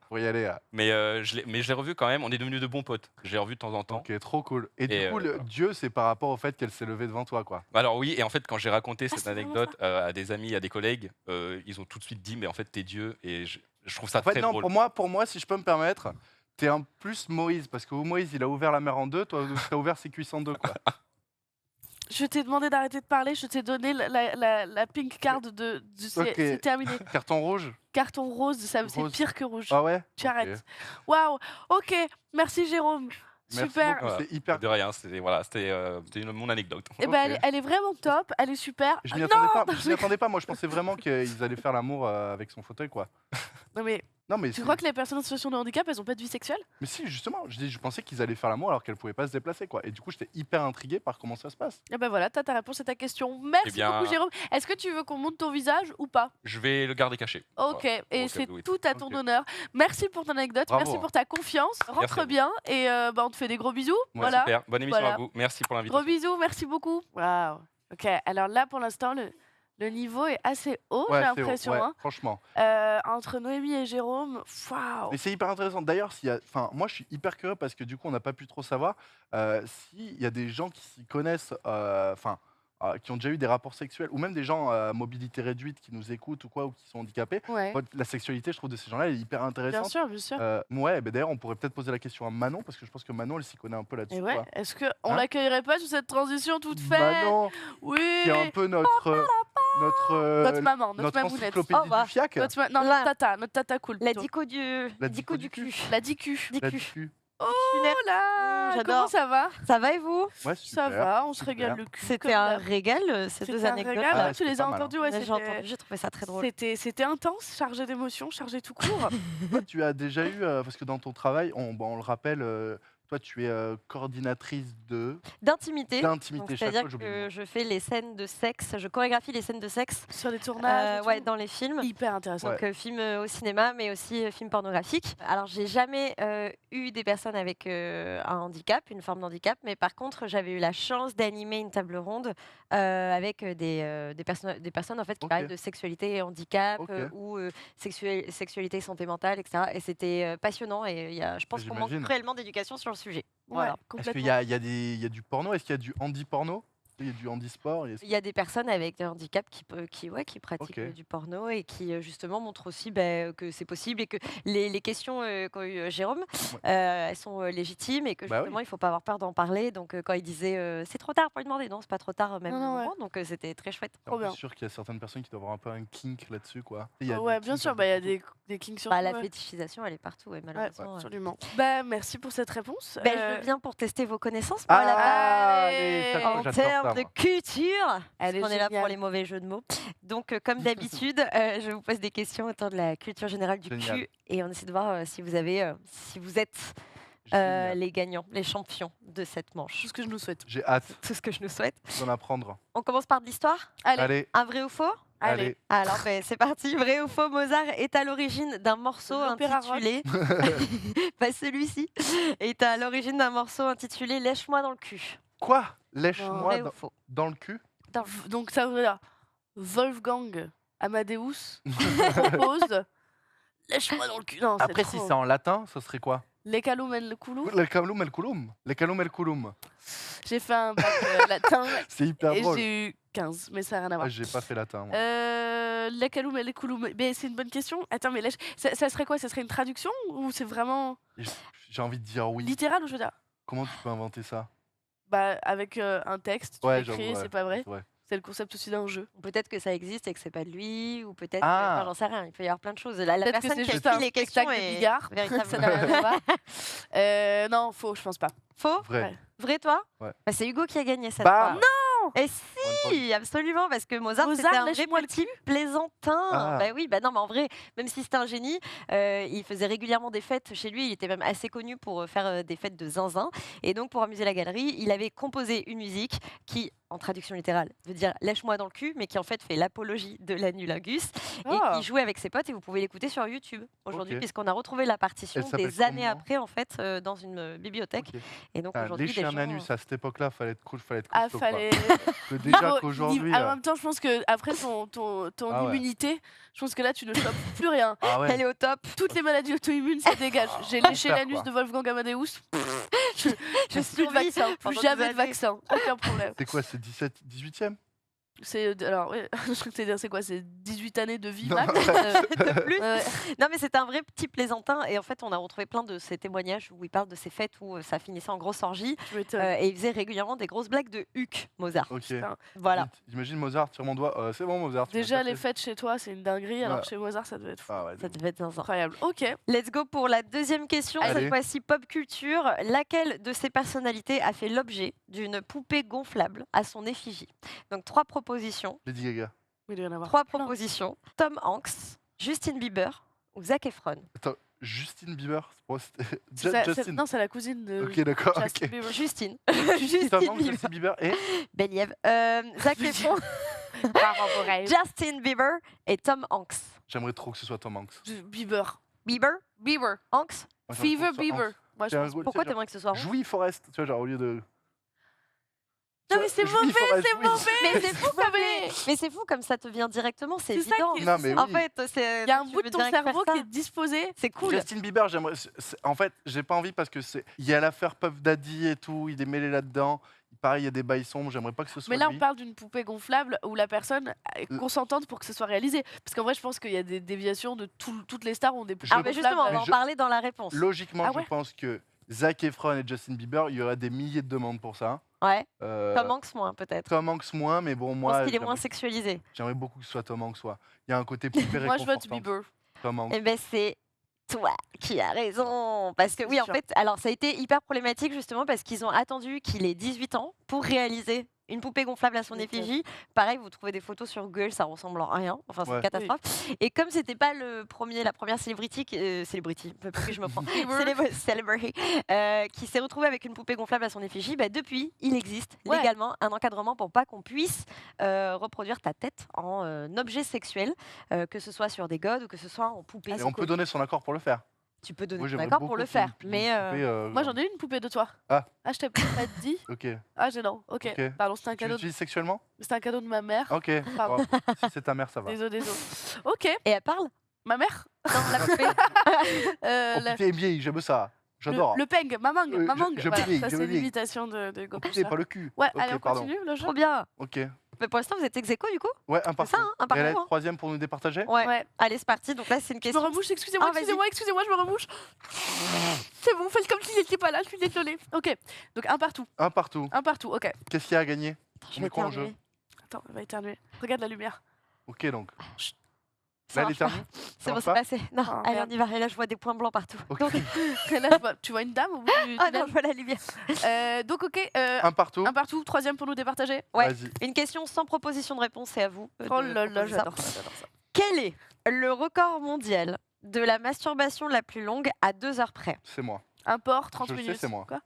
Pour y aller. mais je l'ai revu quand même. On est devenus de bons potes. Je l'ai revu de temps en temps. Ok, trop cool. Et du Et, coup, voilà. Dieu, c'est par rapport au fait qu'elle s'est levée devant toi, quoi. Alors oui, et en fait, quand j'ai raconté cette c'est vraiment anecdote à des amis, à des collègues, ils ont tout de suite dit, mais en fait, t'es Dieu, et je trouve ça En fait, très non, drôle. pour moi, si je peux me permettre, t'es un plus Moïse, parce que Moïse, il a ouvert la mer en deux, toi, t'as ouvert ses cuisses en deux, quoi. Je t'ai demandé d'arrêter de parler, je t'ai donné la pink card Ok. c'est terminé. Carton rouge? Carton rose, c'est Rose. pire que rouge. Ah ouais? Tu Ok. arrêtes. Waouh, ok, merci Jérôme. Merci Super. beaucoup, Voilà. c'est hyper. De rien, c'était mon anecdote. Eh ben, Ok. elle est vraiment top, elle est super. Je m'y Ah, attendais non, pas. Je m'y attendais pas. Moi, je pensais vraiment qu'ils allaient faire l'amour avec son fauteuil, quoi. non, mais Non, mais tu c'est- crois que les personnes en situation de handicap, elles ont pas de vie sexuelle? Mais si, justement, je pensais qu'ils allaient faire l'amour alors qu'elle pouvait pas se déplacer, quoi. Et du coup, j'étais hyper intrigué par comment ça se passe. Eh ben voilà, t'as ta réponse à ta question. Merci Eh bien- beaucoup Jérôme. Est-ce que tu veux qu'on monte ton visage ou pas? Je vais le garder caché. Ok, Voilà. et Au c'est cas où. tout à ton Ok. honneur. Merci pour ton anecdote, Bravo. merci pour ta confiance. à Rentre vous. bien et on te fait des gros bisous. Ouais, Voilà. Super, bonne émission Voilà. à vous. Merci pour Gros l'invitation. bisous, merci beaucoup. Waouh. Ok, alors là pour l'instant, le niveau est assez haut, j'ai c'est haut, l'impression. ouais, Hein. franchement. Entre Noémie et Jérôme, waouh. Mais c'est hyper intéressant. D'ailleurs, moi, je suis hyper curieux parce que du coup, on n'a pas pu trop savoir s'il y a des gens qui s'y connaissent, qui ont déjà eu des rapports sexuels, ou même des gens à mobilité réduite qui nous écoutent ou quoi, ou qui sont handicapés. Ouais, La sexualité, je trouve, de ces gens-là, elle est hyper bien intéressante. sûr, bien sûr. Ouais, d'ailleurs, on pourrait peut-être poser la question à Manon, parce que je pense que Manon, elle s'y connaît un peu là-dessus. Et ouais, quoi. est-ce qu'on Hein l'accueillerait pas sur cette transition toute faite? Manon, Oui. qui est un peu notre Notre maman, notre mamounette. encyclopédie Au revoir. du fiac. Non, Là. notre tata cool. La plutôt. dico du, La dico du cul. La dicu. La Dicu. dicu. Oh Dictionnaire. là, J'adore. comment ça va? Ça va et vous? Ouais, Ça super. va, on se super. régale le cul. C'était comme un d'hab. régal, ces C'était deux un anecdotes. régal. Ah, Tu c'était les as pas mal, hein. entendus, ouais, J'ai entendu, j'ai trouvé ça très drôle. c'était intense, chargé d'émotions, chargé tout court. Toi, tu as déjà eu, parce que dans ton travail, on le rappelle, toi, tu es coordinatrice D'intimité. Donc, d'intimité. Chaque c'est-à-dire fois, j'oublie le que mot. je fais les scènes de sexe, je chorégraphie les scènes de sexe Sur les tournages. et ouais, tout. dans les films. Hyper intéressant. Donc film au cinéma, mais aussi film pornographique. Alors j'ai jamais eu des personnes avec un handicap, une forme d'handicap, mais par contre j'avais eu la chance d'animer une table ronde avec des personnes en fait qui Ok. parlaient de sexualité et handicap Ok. ou sexualité santé mentale, etc. Et c'était passionnant et il y a, je pense qu'on manque J'imagine. cruellement d'éducation sur le sujet. Ouais, Voilà. Est-ce complètement. qu'il y a du porno? Est-ce qu'il y a du handi-porno? Il y a du handisport? Il y a des personnes avec des handicaps qui pratiquent Ok. du porno et qui justement montrent aussi que c'est possible et que les questions qu'a eu Jérôme, elles sont légitimes et que Bah oui. justement il ne faut pas avoir peur d'en parler. Donc quand il disait c'est trop tard pour lui demander, non, c'est pas trop tard même Non, non, moment. Donc c'était très chouette. Trop bien. Je suis sûr qu'il y a certaines personnes qui doivent avoir un peu un kink là-dessus, quoi. Il y a Ouais, des bien kinks sûr, un bah, il y a peu des kinks sur Bah, tout, la ouais. fétichisation, elle est partout, ouais, Ouais, malheureusement. ouais. absolument. Bah, merci pour cette réponse. Ben, je viens pour tester vos connaissances, moi, là-bas. allez, Allez. chaque fois, En j'adore ça, termes de moi. culture, Elle est on est là pour géniale. les mauvais jeux de mots. Donc, comme d'habitude, je vous pose des questions autour de la culture générale du Génial. cul et on essaie de voir si vous êtes Génial. les gagnants, les champions de cette Tout manche. ce que je nous souhaite. J'ai hâte Tout ce que je nous souhaite. d'en apprendre. On commence par de l'histoire. Allez, Allez, Un vrai ou faux? allez. Alors, c'est parti. Vrai ou faux, Mozart est à l'origine d'un morceau L'opéra rock. intitulé. Pas celui-ci. Est à l'origine d'un morceau intitulé Lèche-moi dans le cul. Quoi? Vrai Lèche-moi ou faux? dans le cul? Donc ça veut dire Wolfgang Amadeus propose lèche-moi dans le cul. Non, Après, si c'est en latin, ce serait quoi? Les Kaloum et le Koulou. Le Kaloum el Kouloum. Les Kaloum el Kouloum. J'ai fait un bac latin C'est hyper et drôle. j'ai eu 15, mais ça n'a rien à voir. Ah, j'ai pas fait latin, moi. Les Kaloum et les Kouloum. Mais c'est une bonne question. Attends, mais ça serait quoi? Ça serait une traduction ou c'est vraiment J'ai envie de dire oui. littéral ou je veux dire Comment tu peux inventer ça? bah, avec un texte, tu Ouais, l'écris, j'avoue, ouais, c'est pas vrai. c'est vrai. C'est le concept aussi d'un jeu. Peut-être que ça existe et que c'est pas de lui, ou peut-être. Ah. Enfin, j'en sais rien. Il peut y avoir plein de choses. La Peut-être que personne c'est qui a juste écrit un les questions spectacle de est bigard. véritable. Ça n'a rien à voir. Non, faux, je pense pas. Faux. Vrai. Ouais. Vrai, toi? Ouais. Bah, c'est Hugo qui a gagné cette Bam. fois. Non. Et One point. si, absolument, parce que Mozart, Mozart, c'était un vrai lèche-moi le petit plaisantin. Ah. Bah oui, bah non, mais en vrai, même si c'était un génie, il faisait régulièrement des fêtes chez lui. Il était même assez connu pour faire des fêtes de zinzin. Et donc, pour amuser la galerie, il avait composé une musique qui, en traduction littérale, veut dire lèche-moi dans le cul, mais qui en fait fait l'apologie de l'anulingus et Ah. qui jouait avec ses potes. Et vous pouvez l'écouter sur YouTube aujourd'hui, Ok. puisqu'on a retrouvé la partition Elle s'appelle des années comment après, en fait, dans une bibliothèque. Ok. Et donc Ah, aujourd'hui, lécher des un gens, anus à cette époque-là, fallait être cool, fallait être Ah, costaud, quoi. fallait. Que déjà Niveau- qu'aujourd'hui. En même temps, je pense que après ton Ah ouais. immunité, je pense que là, tu ne chopes plus rien. Ah ouais. Elle est au top. Toutes les maladies auto-immunes, ça dégage. J'ai léché Super, l'anus quoi. de Wolfgang Amadeus. Je plus de survis vaccin, pendant plus des jamais de années. vaccin. Aucun problème. C'est quoi, c'est 18e? C'est alors, ouais, je crois que dire c'est quoi? C'est 18 années de vie Non. max. De plus. Ouais. Non, mais c'était un vrai petit plaisantin. Et en fait, on a retrouvé plein de ces témoignages où il parle de ces fêtes où ça finissait en grosse orgie. Je m'étonne. Et il faisait régulièrement des grosses blagues de Huck, Mozart. Ok. Putain. Voilà. J'imagine Mozart sur mon doigt. C'est bon, Mozart. tu m'as Déjà, pas les fait. fêtes chez toi, c'est une dinguerie. Alors Ouais. chez Mozart, ça devait être fou. Ah ouais. Ça devait être zinzin. Incroyable. Ok. Let's go pour la deuxième question. Allez. Cette fois-ci, pop culture. Laquelle de ces personnalités a fait l'objet d'une poupée gonflable à son effigie? Donc, 3 propositions. Lady Gaga. Mais il doit y en avoir 3 plein. propositions. Tom Hanks, Justin Bieber ou Zac Efron? Attends, Justine Bieber. Bon, c'était- C'est- Non, c'est la cousine de Ok, d'accord. Justin ok. Bieber. Justine. Tom Justin Hanks, Bieber. Justin Bieber et Believ. Zac Efron, Bravo, Borel. Justin Bieber et Tom Hanks. j'aimerais trop que ce soit Tom Hanks. Bieber. Bieber, Bieber. Hanks. Moi, j'aimerais trop Fever que ce soit Bieber. Hanks. Moi, je C'est un pense. gros- Pourquoi tu sais, t'aimerais que ce soit genre, Hanks? Jouy Forest, tu vois, genre au lieu de. Non, mais c'est Jouy mauvais, Forest, c'est oui. mauvais. Mais c'est fou comme mauvais. mais c'est fou comme ça te vient directement, c'est C'est ça évident. qui est- Non, mais En oui. fait, c'est Il y a un tu bout de veux ton direct faire cerveau ça. qui est disposé. C'est cool. Justin Bieber, j'aimerais. En fait, j'ai pas envie parce que c'est. Il y a l'affaire Puff Daddy et tout, il est mêlé là-dedans. Pareil, il y a des bails sombres, j'aimerais pas que ce soit Mais là, on lui. parle d'une poupée gonflable où la personne est consentante pour que ce soit réalisé. Parce qu'en vrai, je pense qu'il y a des déviations de toutes les stars ont des poupées Ah, mais gonflables. justement, on va Mais en je- parler dans la réponse. Logiquement, Ah je ouais. pense que Zac Efron et Justin Bieber, il y aurait des milliers de demandes pour ça. Ouais. Euh, Tom Hanks moins peut-être. Tom Hanks moins, mais bon, Je moi, pense qu'il est moins j'aimerais sexualisé. j'aimerais beaucoup que ce soit Tom Hanks. Soit. Il y a un côté poupée Moi, je vote réconfortante. Bieber. Tom Hanks. Eh ben c'est toi qui as raison. Parce que C'est oui, en sûr. fait, alors ça a été hyper problématique justement parce qu'ils ont attendu qu'il ait 18 ans pour réaliser une poupée gonflable à son Ok. effigie. Pareil, vous trouvez des photos sur Google, ça ressemble en rien. Enfin, c'est Ouais. une catastrophe. Et comme c'était pas la première célébrité, plus que je me prends, celebrity, qui s'est retrouvée avec une poupée gonflable à son effigie, bah, depuis, il existe Ouais. légalement un encadrement pour pas qu'on puisse reproduire ta tête en objet sexuel, que ce soit sur des godes ou que ce soit en poupée. Et on peut donner son accord pour le faire. Tu peux donner Moi, ton j'aimerais accord pour beaucoup le qu'il y ait faire. une Mais poupée, Moi, j'en ai une poupée de toi. Ah. je t'ai pas dit. Ok. Ah, gênant. Ok. Ok. Pardon, c'était un Tu cadeau. l'utilises sexuellement C'était un cadeau de ma mère. Ok. Pardon. Bon, si c'est ta mère, ça va. Désolé. Ok. et elle parle Ma mère. Non, la poupée. Oh La- putain, bien, j'aime ça. J'adore. Le peng, mamang, Je- mamang. je Voilà, prie, ça je c'est prie. l'imitation de Oh, Goku. putain, pas le cul. Ouais, Ok, allez, on pardon. continue le jeu. Trop bien. Ok. Mais pour l'instant, vous êtes ex aequo, du coup Ouais, un C'est partout. ça, hein, un Et elle partout. est hein. troisième pour nous départager Ouais. Allez, c'est parti. Donc là, c'est une Je me question. remouche, excusez-moi, Ah, vas-y. excusez-moi, je me remouche. C'est bon, faites comme si j'étais pas là, je suis désolée. Ok, donc un partout, ok. Qu'est-ce qu'il y a à gagner Je On vais met quoi en jeu éternuer. Attends, on va éternuer. Regarde la lumière. Ok, donc. Ça Là, elle marche pas. éternue C'est bon, marche c'est pas passé. Non, Oh, allez, merde. on y va. Et là, je vois des points blancs partout. Ok. Donc, Et là, tu vois une dame au bout du ah tunnel. non, je vois la lumière. Donc ok, Un partout. un partout, troisième pour nous départager. Ouais. Vas-y. Une question sans proposition de réponse, c'est à vous. Oh de là là, proposer ça. j'adore ça, j'adore ça. Quel est le record mondial de la masturbation la plus longue à 2 heures près? C'est moi. Un port, 30 Je le sais, minutes. c'est moi. Quoi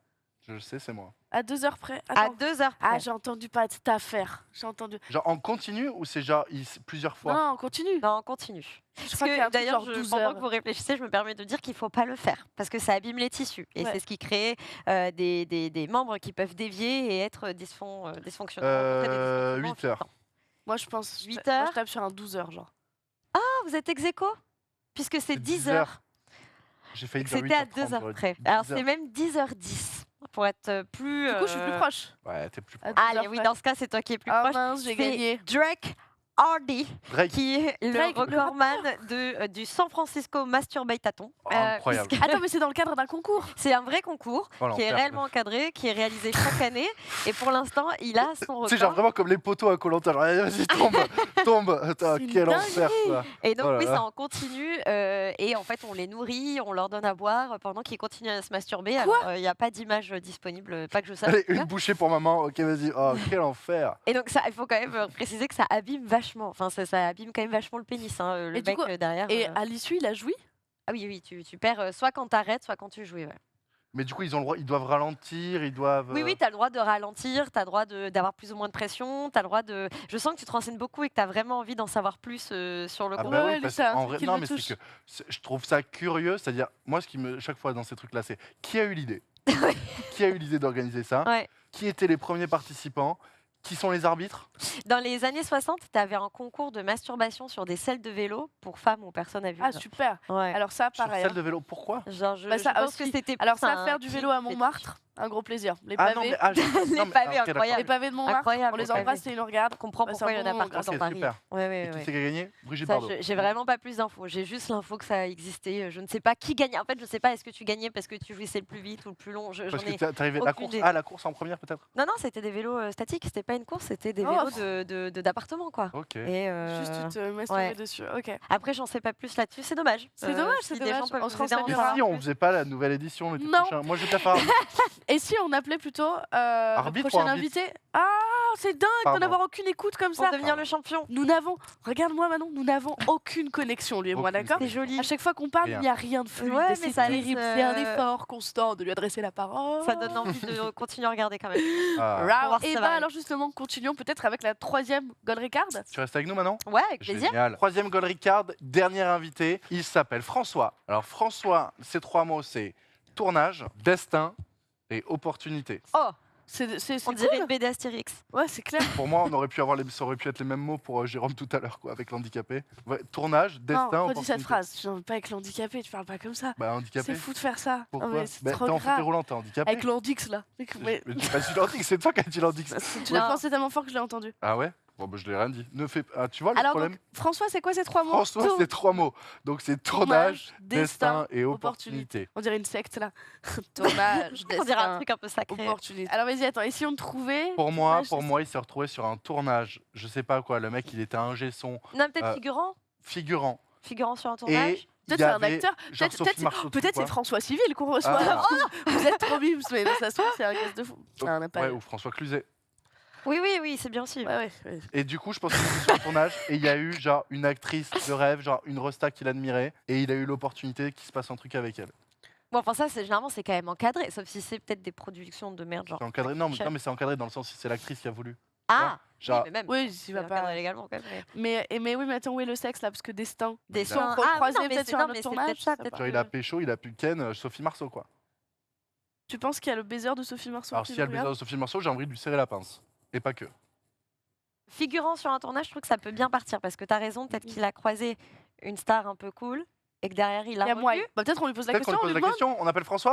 Je le sais, c'est moi. À 2 heures près. À Attends. 2 heures près. Ah, j'ai entendu pas de cette affaire. J'ai entendu. Genre en continu ou c'est genre plusieurs fois Non, on continue. Non, on continue. Je Parce crois qu'il y a un que truc d'ailleurs, genre 12 pendant heures. que vous réfléchissez, je me permets de dire qu'il ne faut pas le faire parce que ça abîme les tissus et Ouais. c'est ce qui crée des membres qui peuvent dévier et être dysfonctionnants. rencontrer des dysfonctionnements 8 heures. fréquents. Moi, je pense. 8 Moi, heures. je tape sur un 12 heures, genre. Ah, vous êtes ex aequo puisque c'est 10 heures. J'ai failli dire C'était à 8h30, 2 heures j'aurais dit près. Alors 10 heures. c'est même 10h10 pour être plus. Du coup, je suis plus proche. Ouais, t'es plus À proche. 10 heures Allez, oui, près. dans ce cas, c'est toi qui es plus Ah proche. mince, j'ai C'est gagné. Drake Hardy, Drake. qui est le Drake, le recordman du San Francisco Masturbatathon. Oh, incroyable. puisque Attends, mais c'est dans le cadre d'un concours. C'est un vrai concours Oh, qui est l'enfer. réellement encadré, qui est réalisé chaque année. Et pour l'instant, il a son C'est genre record. vraiment comme les poteaux à Koh-Lanta. Genre, allez, vas-y, tombe, tombe. Attends, C'est une quel enfer, dinguerie. quoi. Et donc, Oh là oui, là. ça en continue. Et en fait, on les nourrit, on leur donne à boire pendant qu'ils continuent à se masturber. Alors, il n'y a pas d'image disponible, pas que je sache. Allez, en tout cas. une bouchée pour maman. Ok, vas-y. Oh, quel enfer. Et donc, ça, il faut quand même préciser que ça abîme vachement. Enfin, ça abîme quand même vachement le pénis, hein, le Et du mec coup, derrière. Et à l'issue, il a joui. Ah oui, oui, tu perds soit quand t'arrêtes, soit quand tu joues. Ouais. Mais du coup, ils ont le droit, ils doivent ralentir, ils doivent. Oui, oui, tu as le droit de ralentir, tu as le droit d'avoir plus ou moins de pression, tu as le droit de... Je sens que tu te renseignes beaucoup et que tu as vraiment envie d'en savoir plus sur le Ah concours. bah Ouais, oui, lui, parce c'est un qu'en truc vrai, qui non, le mais touche. c'est que je trouve ça curieux, c'est-à-dire, moi, ce qui me, chaque fois dans ces trucs-là, c'est qui a eu l'idée Qui a eu l'idée d'organiser ça Ouais. Qui étaient les premiers participants Qui sont les arbitres Dans les années 60, tu avais un concours de masturbation sur des selles de vélo pour femmes ou personnes à vue. Ah, super. Ouais. Alors, ça, sur pareil. celle hein. de vélo Pourquoi Genre, je, Bah, je ça pense que aussi. c'était Alors, plus ça, un faire du vélo à kiff Montmartre, un gros plaisir. Les Ah pavés, non, mais Les pavés, ok, d'accord. incroyables. les pavés de Montmartre, Incroyable, on les les pavés. embrasse et ils nous regardent. Je comprends Bah, c'est pourquoi il y un en a bon partout moment, dans ok, Paris. super. Ouais, ouais, Et qui ouais. c'est qui a gagné Brigitte Ça, Bardot. j'ai vraiment pas plus d'infos. J'ai juste l'info que ça existait. Je ne sais pas qui gagnait. En fait, je sais pas est-ce que tu gagnais parce que tu jouissais le plus vite ou le plus long. J'en Parce que ai... t'es arrivé la aucune course. idée. Ah, la course en première peut-être. Non, non, c'était des vélos statiques. C'était pas une course, c'était des Oh. vélos d'appartement, quoi. Ok. Et Juste tu te masturber ouais. dessus. Ok. après, j'en sais pas plus là-dessus. C'est dommage. C'est dommage, si c'est des gens dommage. peuvent On se nous aider à en renseigne Et savoir si on plus. faisait pas la nouvelle édition l'été Non. prochain Moi, je vais te la faire. Et si on appelait plutôt le Arbitre ou prochain arbitre invité Ah, c'est dingue d'en Pardon. avoir aucune écoute comme Pour ça. devenir le champion. Nous n'avons, regarde-moi Manon, nous n'avons aucune connexion lui et moi, Aucune d'accord C'est joli. À chaque fois qu'on parle, Rien. il n'y a rien de fluide. Ouais, et mais c'est ça laisse, terrible. C'est un effort constant de lui adresser la parole. Ça donne envie de continuer à regarder quand même. Ah. Rao. voir si Et ça ben va alors justement, continuons peut-être avec la troisième Gold Ricard. Tu restes avec nous maintenant Ouais, avec plaisir. Génial. Troisième Gold Ricard, dernier invité. Il s'appelle François. Alors François, ces trois mots, c'est tournage, destin et opportunité. Oh, C'est on cool. dirait une BD Astérix. Ouais, c'est clair. Pour moi, on aurait pu avoir ça aurait pu être les mêmes mots pour Jérôme tout à l'heure, quoi, avec l'handicapé. Ouais, tournage, destin, Non, redis opportunité. cette phrase. Tu n'en pas avec l'handicapé, tu parles pas comme ça. Bah handicapé. C'est fou de faire ça. Pourquoi Non, mais c'est Bah, trop t'es en fauteuil grave. roulant, t'es handicapé. Avec l'handix là. Mais Mais tu pas dit l'handix, c'est toi qui as dit l'handix. tu l'as Non. pensé tellement fort que je l'ai entendu. Ah ouais Bon, bah, je l'ai rien dit. Ne fais... ah, tu vois le Alors problème donc, François, c'est quoi ces trois mots François, c'est trois mots. Donc c'est tournage, destin et opportunité. On dirait une secte là. Tournage, On dirait un destin, truc un peu sacré. opportunité. Alors vas-y, attends. Et si on te trouvait Pour moi, tournage, il s'est retrouvé sur un tournage. Je sais pas quoi. Le mec, il était ingé son Non, peut-être Euh, figurant. figurant. Figurant sur un tournage. Et il Peut-être y c'est un avait acteur. genre Peut-être Sophie Marceau dessus, peut-être quoi. c'est François Civil qu'on reçoit. Ah. Vous êtes trop bims, mais ça se trouve, c'est un gaz de fou. Ah, on n'a pas. Ouais, ou François Cluzet. Oui, oui, oui, c'est bien aussi. Ouais. Et du coup, je pense qu'il était sur le tournage et il y a eu genre une actrice de rêve, genre une resta qu'il admirait et il a eu l'opportunité qu'il se passe un truc avec elle. Bon, enfin, ça, généralement, c'est quand même encadré, sauf si c'est peut-être des productions de merde. Genre. C'est encadré. Non, Chef. mais c'est encadré dans le sens si c'est l'actrice qui a voulu. Ah, Genre, oui, mais même. Oui, C'est il va encadré pas. légalement quand même. mais- Mais oui, mais attends, où est le sexe là? Parce que destin. Des Ils ont soins. recroisé non, mais peut-être c'est- sur non, un mais autre c'est tournage, peut-être ça, je sais peut-être pas. genre, il a pécho, il a pu ken Sophie Marceau, quoi. Tu penses qu'il y a le baiser de Sophie Marceau Alors, qui s'il y a nous le baiser regarde de Sophie Marceau, j'ai envie de lui serrer la pince. Et pas que. Figurant sur un tournage, je trouve que ça peut bien partir parce que tu as raison, peut-être qu'il a croisé une star un peu cool et que derrière il Il y a a moi. revu. Bah, peut-être on lui pose la Peut-être qu'on question. lui On lui pose la demande. question. On appelle François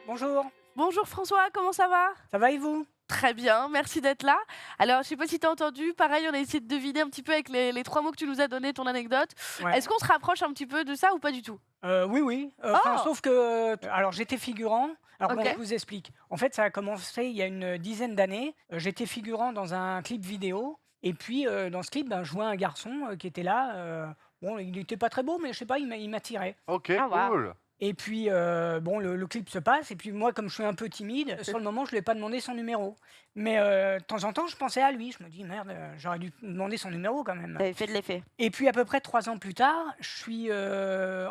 Bonjour, Bonjour François, comment ça va? ça va et vous? Très bien, merci d'être là. Alors, je sais pas si tu as entendu, pareil, on a essayé de deviner un petit peu avec les trois mots que tu nous as donné, ton anecdote. Ouais. Est-ce qu'on se rapproche un petit peu de ça ou pas du tout? Oui, oui. Enfin, Oh. sauf que. Alors, j'étais figurant. Alors, bon, Ok. je vous explique. En fait, ça a commencé il y a une dizaine d'années. J'étais figurant dans un clip vidéo. Et puis, dans ce clip, ben, je vois un garçon qui était là. Bon, il n'était pas très beau, mais je sais pas, il m'attirait. Ok, Ah, wow. cool. Et puis, bon, le clip se passe. Et puis, moi, comme je suis un peu timide, sur le moment, je ne lui ai pas demandé son numéro. Mais de temps en temps, je pensais à lui. Je me dis, merde, j'aurais dû demander son numéro quand même. T'avais fait de l'effet. Et puis à peu près 3 ans plus tard, je suis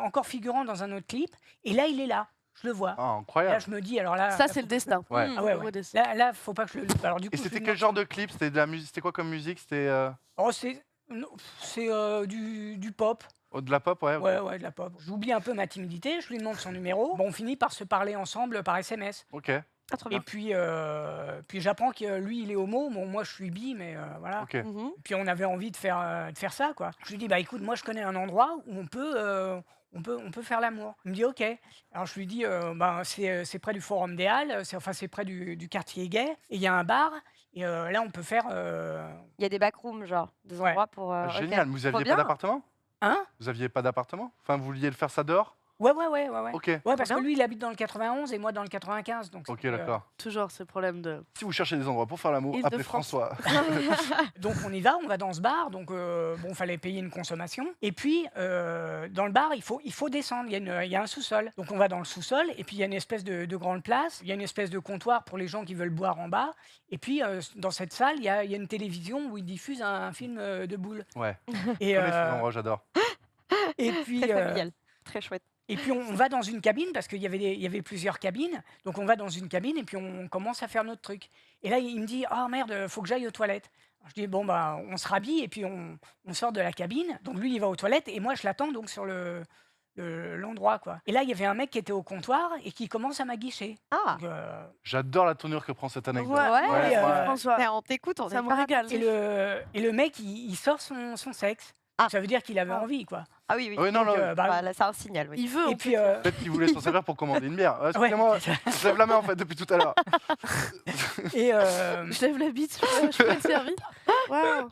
encore figurant dans un autre clip, et là il est là, je le vois. Ah, Là incroyable. je me dis, alors là, Ça, là, c'est faut le que- destin. Ouais. Mmh. Ah ouais, Le ouais. mot destin. Là, faut pas que je le loupe. Alors du coup, Et je c'était lui quel demande- genre de clip? C'était de la musique? C'était quoi comme musique? C'était Oh, c'est du pop. de la pop, ouais. ok. Ouais, de la pop. J'oublie un peu ma timidité, je lui demande son numéro. Bon, on finit par se parler ensemble par SMS. Ok. Ah, trop Et bien. puis j'apprends que lui, il est homo. Bon, moi, je suis bi, mais voilà. Ok. Mhm. Et puis on avait envie de faire ça, quoi. Je lui dis, bah écoute, moi, je connais un endroit où on peut faire l'amour. Il me dit, ok. Alors je lui dis, ben, c'est près du Forum des Halles, c'est près du quartier gay, et il y a un bar. Et là, on peut faire. Il y a des backrooms, genre, des Ouais. endroits pour. Ah, Ok. génial. Vous Trop aviez bien. pas d'appartement? Hein? Vous aviez pas d'appartement? Enfin, vous vouliez le faire ça dehors? Ouais. Ok. Ouais, parce que bien. lui, il habite dans le 91 et moi dans le 95. Donc, Ok, c'était, d'accord. Toujours ce problème de. Si vous cherchez des endroits pour faire l'amour, appelez Île-de-France. François. donc on va dans ce bar. Donc bon, fallait payer une consommation. Et puis dans le bar, il faut descendre. Il y a un sous-sol. Donc on va dans le sous-sol et puis il y a une espèce de grande place. Il y a une espèce de comptoir pour les gens qui veulent boire en bas. Et puis dans cette salle, il y a une télévision où ils diffusent un film de boules. Ouais. Et, Je connais ces endroits, j'adore. et puis Très familial. Très chouette. Et puis on va dans une cabine parce qu'il y avait plusieurs cabines. Donc on va dans une cabine et puis on commence à faire notre truc. Et là il me dit ah merde, faut que j'aille aux toilettes. Alors, je dis bon bah on se rhabille et puis on sort de la cabine. Donc lui il va aux toilettes et moi je l'attends donc sur l'endroit quoi. Et là il y avait un mec qui était au comptoir et qui commence à m'aguicher. Ah. Donc, J'adore la tournure que prend cette anecdote. Ouais, François. On t'écoute, on Ça est me pas- régale. et le mec il sort son sexe. Ah. Ça veut dire qu'il avait Ah. envie quoi. Ah oui, oui. Oui, non, Donc, non. bah, Là, c'est un signal, oui. Il veut. et en puis plus. Peut-être qu'il voulait s'en servir pour commander une bière. ouais. Excusez-moi, je lève la main en fait depuis tout à l'heure. Et Je lève la bite, je peux être servi. Waouh.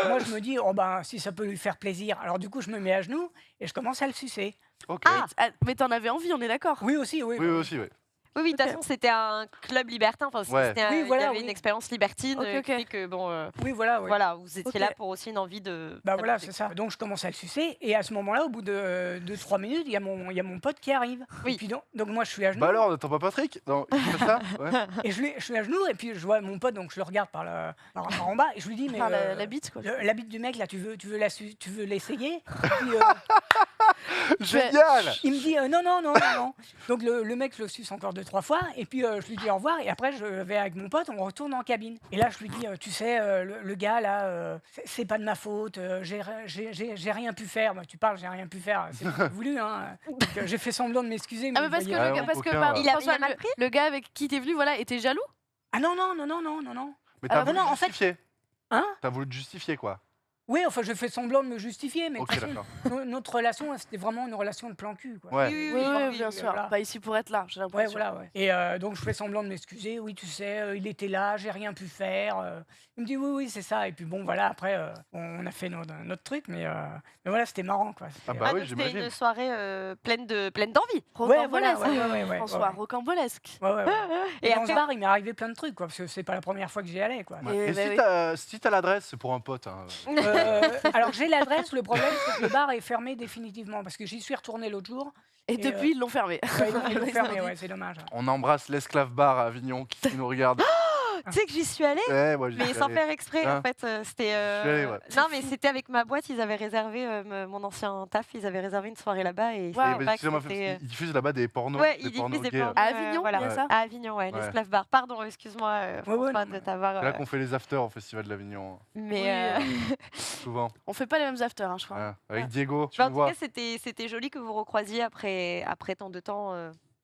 moi je me dis oh ben si ça peut lui faire plaisir. Alors du coup je me mets à genoux et je commence à le sucer. Ok. Ah. Mais t'en avais envie, on est d'accord. Oui aussi, oui. Oui, oui, aussi, oui. Oui, de toute Ok. façon, c'était un club libertin. Enfin, Ouais. c'était Oui, il y voilà, avait oui. une expérience libertine Ok, ok. qui fait que, bon, Oui, voilà, oui. voilà, vous étiez Ok. là pour aussi une envie de. Bah voilà, d'amuser. c'est ça. Donc je commence à le sucer et à ce moment-là, au bout de 3 minutes, il y a mon pote qui arrive. Oui. Et puis donc moi je suis à genoux Bah alors, on n'attend pas Patrick? Non, il fait ça? Ouais. et je suis à genoux et puis je vois mon pote donc je le regarde par en bas et je lui dis mais Par la bite, quoi. la bite du mec là, tu veux l'essayer? Et puis, Génial! il me dit non. Donc le mec je le suce encore 2-3 fois et puis je lui dis au revoir et après je vais avec mon pote, on retourne en cabine. Et là je lui dis tu sais le gars là c'est pas de ma faute, j'ai rien pu faire. Bah, tu parles, j'ai rien pu faire, c'est pas voulu hein. Donc, j'ai fait semblant de m'excuser Ah, mais mais parce que, il voyait- Ah, le, ouais, parce que aucun, pardon, Il a François, mal pris le gars avec qui t'es venu, voilà, était jaloux. Ah non. Mais t'as Ah, voulu non, te en fait- justifier. Hein? T'as voulu te justifier, quoi. Oui, enfin, je fais semblant de me justifier, mais de Ok, toute façon, d'accord. notre relation, c'était vraiment une relation de plan cul. Quoi. Ouais. Oui, bien sûr. voilà. Pas ici pour être là, j'ai Ouais, l'impression. voilà, ouais. Et donc, je fais semblant de m'excuser. Oui, tu sais, il était là, j'ai rien pu faire. Il me dit oui, c'est ça. Et puis, bon, voilà, après, on a fait notre truc, mais voilà, c'était marrant, quoi. Ah C'était, bah oui, donc c'était j'imagine. une soirée pleine d'envie. Ouais, voilà, Rocambolesque, ouais, François, ouais. rocambolesque. ouais. Et Et dans après, ce bar, il m'est arrivé plein de trucs, quoi, parce que c'est pas la première fois que j'y allais, quoi. Ouais. Et Et bah si t'as l'adresse, c'est pour un pote. Hein. Alors, j'ai l'adresse, le problème, c'est que le bar est fermé définitivement, parce que j'y suis retourné l'autre jour. Et Et, depuis, ils l'ont fermé. Ouais, ils l'ont fermé, ouais, c'est dommage. On embrasse l'esclave bar à Avignon qui nous regarde. tu sais que j'y suis allée, Ouais, moi, j'y mais suis sans allé. faire exprès. Hein En fait, c'était. suis allée, ouais. Non, mais c'était avec ma boîte. Ils avaient réservé mon ancien taf. Ils avaient réservé une soirée là-bas et Waouh. Et, c'est bah, pas que excusez-moi, c'était. ils diffusent là-bas des pornos. Ouais, des ils pornos diffusent des gays. pornos. À Avignon, voilà. il y a ça À Avignon, ouais, Ouais. l'esclave bar. Pardon, excuse-moi, François, non, de mais- t'avoir. C'est là qu'on fait les afters au Festival de l'Avignon, Mais Oui, souvent. On fait pas les mêmes afters, hein, je crois. Ouais. Avec Diego, tu bah, en me tout vois. cas, c'était joli que vous recroisiez après tant de temps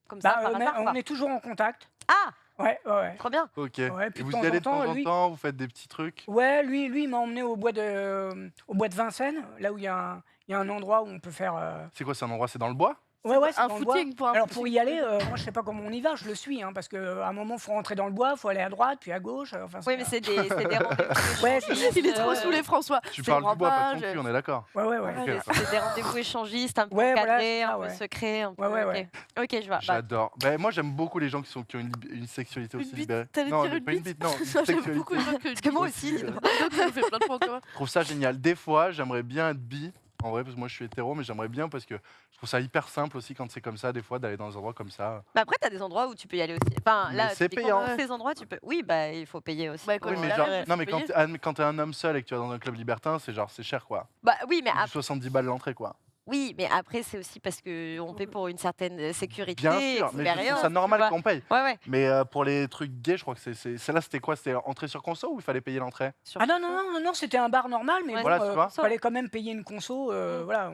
comme ça. Bah, par hasard, on quoi. est toujours en contact. Ah, Ouais. trop bien. Ok. Ouais, Et puis de vous temps y allez en de temps temps, en lui- temps, vous faites des petits trucs. Ouais, lui il m'a emmené au bois de Vincennes, là où il y a un endroit où on peut faire. C'est quoi, c'est un endroit, c'est dans le bois? Ouais, c'est Un dans le bois. footing pour un Alors pour footing. y aller, moi je sais pas comment on y va, je le suis, hein, parce qu'à un moment faut rentrer dans le bois, faut aller à droite puis à gauche. Enfin, Oui, mais c'est des rendez-vous. Ouais, Il est trop saoulé, François. Tu C'est parles du bois, pas de rampage. ton cul, on est d'accord. Ouais. Ok, Ouais, d'accord. c'est des rendez-vous échangistes, un peu Ouais, voilà, encadrés, c'est ça, un peu ouais. secrets. Un peu, Ouais. Ok, je vois. Bah, J'adore. Ben, moi, j'aime beaucoup les gens qui ont une sexualité Une aussi bite, libérée. t'allais Non, dire une pas une bite bite, non, une Ça, j'aime sexualité. beaucoup de gens que Parce que moi aussi, Aussi, dis-donc. Donc, ça nous fait plein de points en commun. Je trouve ça génial. Des fois, j'aimerais bien être bi, en vrai, parce que moi, je suis hétéro, mais j'aimerais bien parce que je trouve ça hyper simple aussi quand c'est comme ça, des fois, d'aller dans des endroits comme ça. Mais après, t'as des endroits où tu peux y aller aussi. Enfin, Mais là, c'est typiquement, payant. dans ces endroits, tu peux. Oui, bah, il faut payer aussi. Bah, pour, quand Oui, mais la genre, règle, non, faut mais payer. quand t'es un homme seul et que tu vas dans un club libertin, c'est genre, c'est cher, quoi. Bah, oui, mais C'est du après, 70 balles l'entrée, quoi. oui, mais après, c'est aussi parce qu'on paie pour une certaine sécurité. Bien sûr, mais je trouve expérience, ça tu normal vois. qu'on paye. Ouais. Mais pour les trucs gays, je crois que celle-là, c'était quoi? C'était entrée sur conso ou il fallait payer l'entrée? Sur- Ah non, c'était un bar normal, mais Ouais, bon, Voilà, tu vois. fallait quand même payer une conso. Voilà,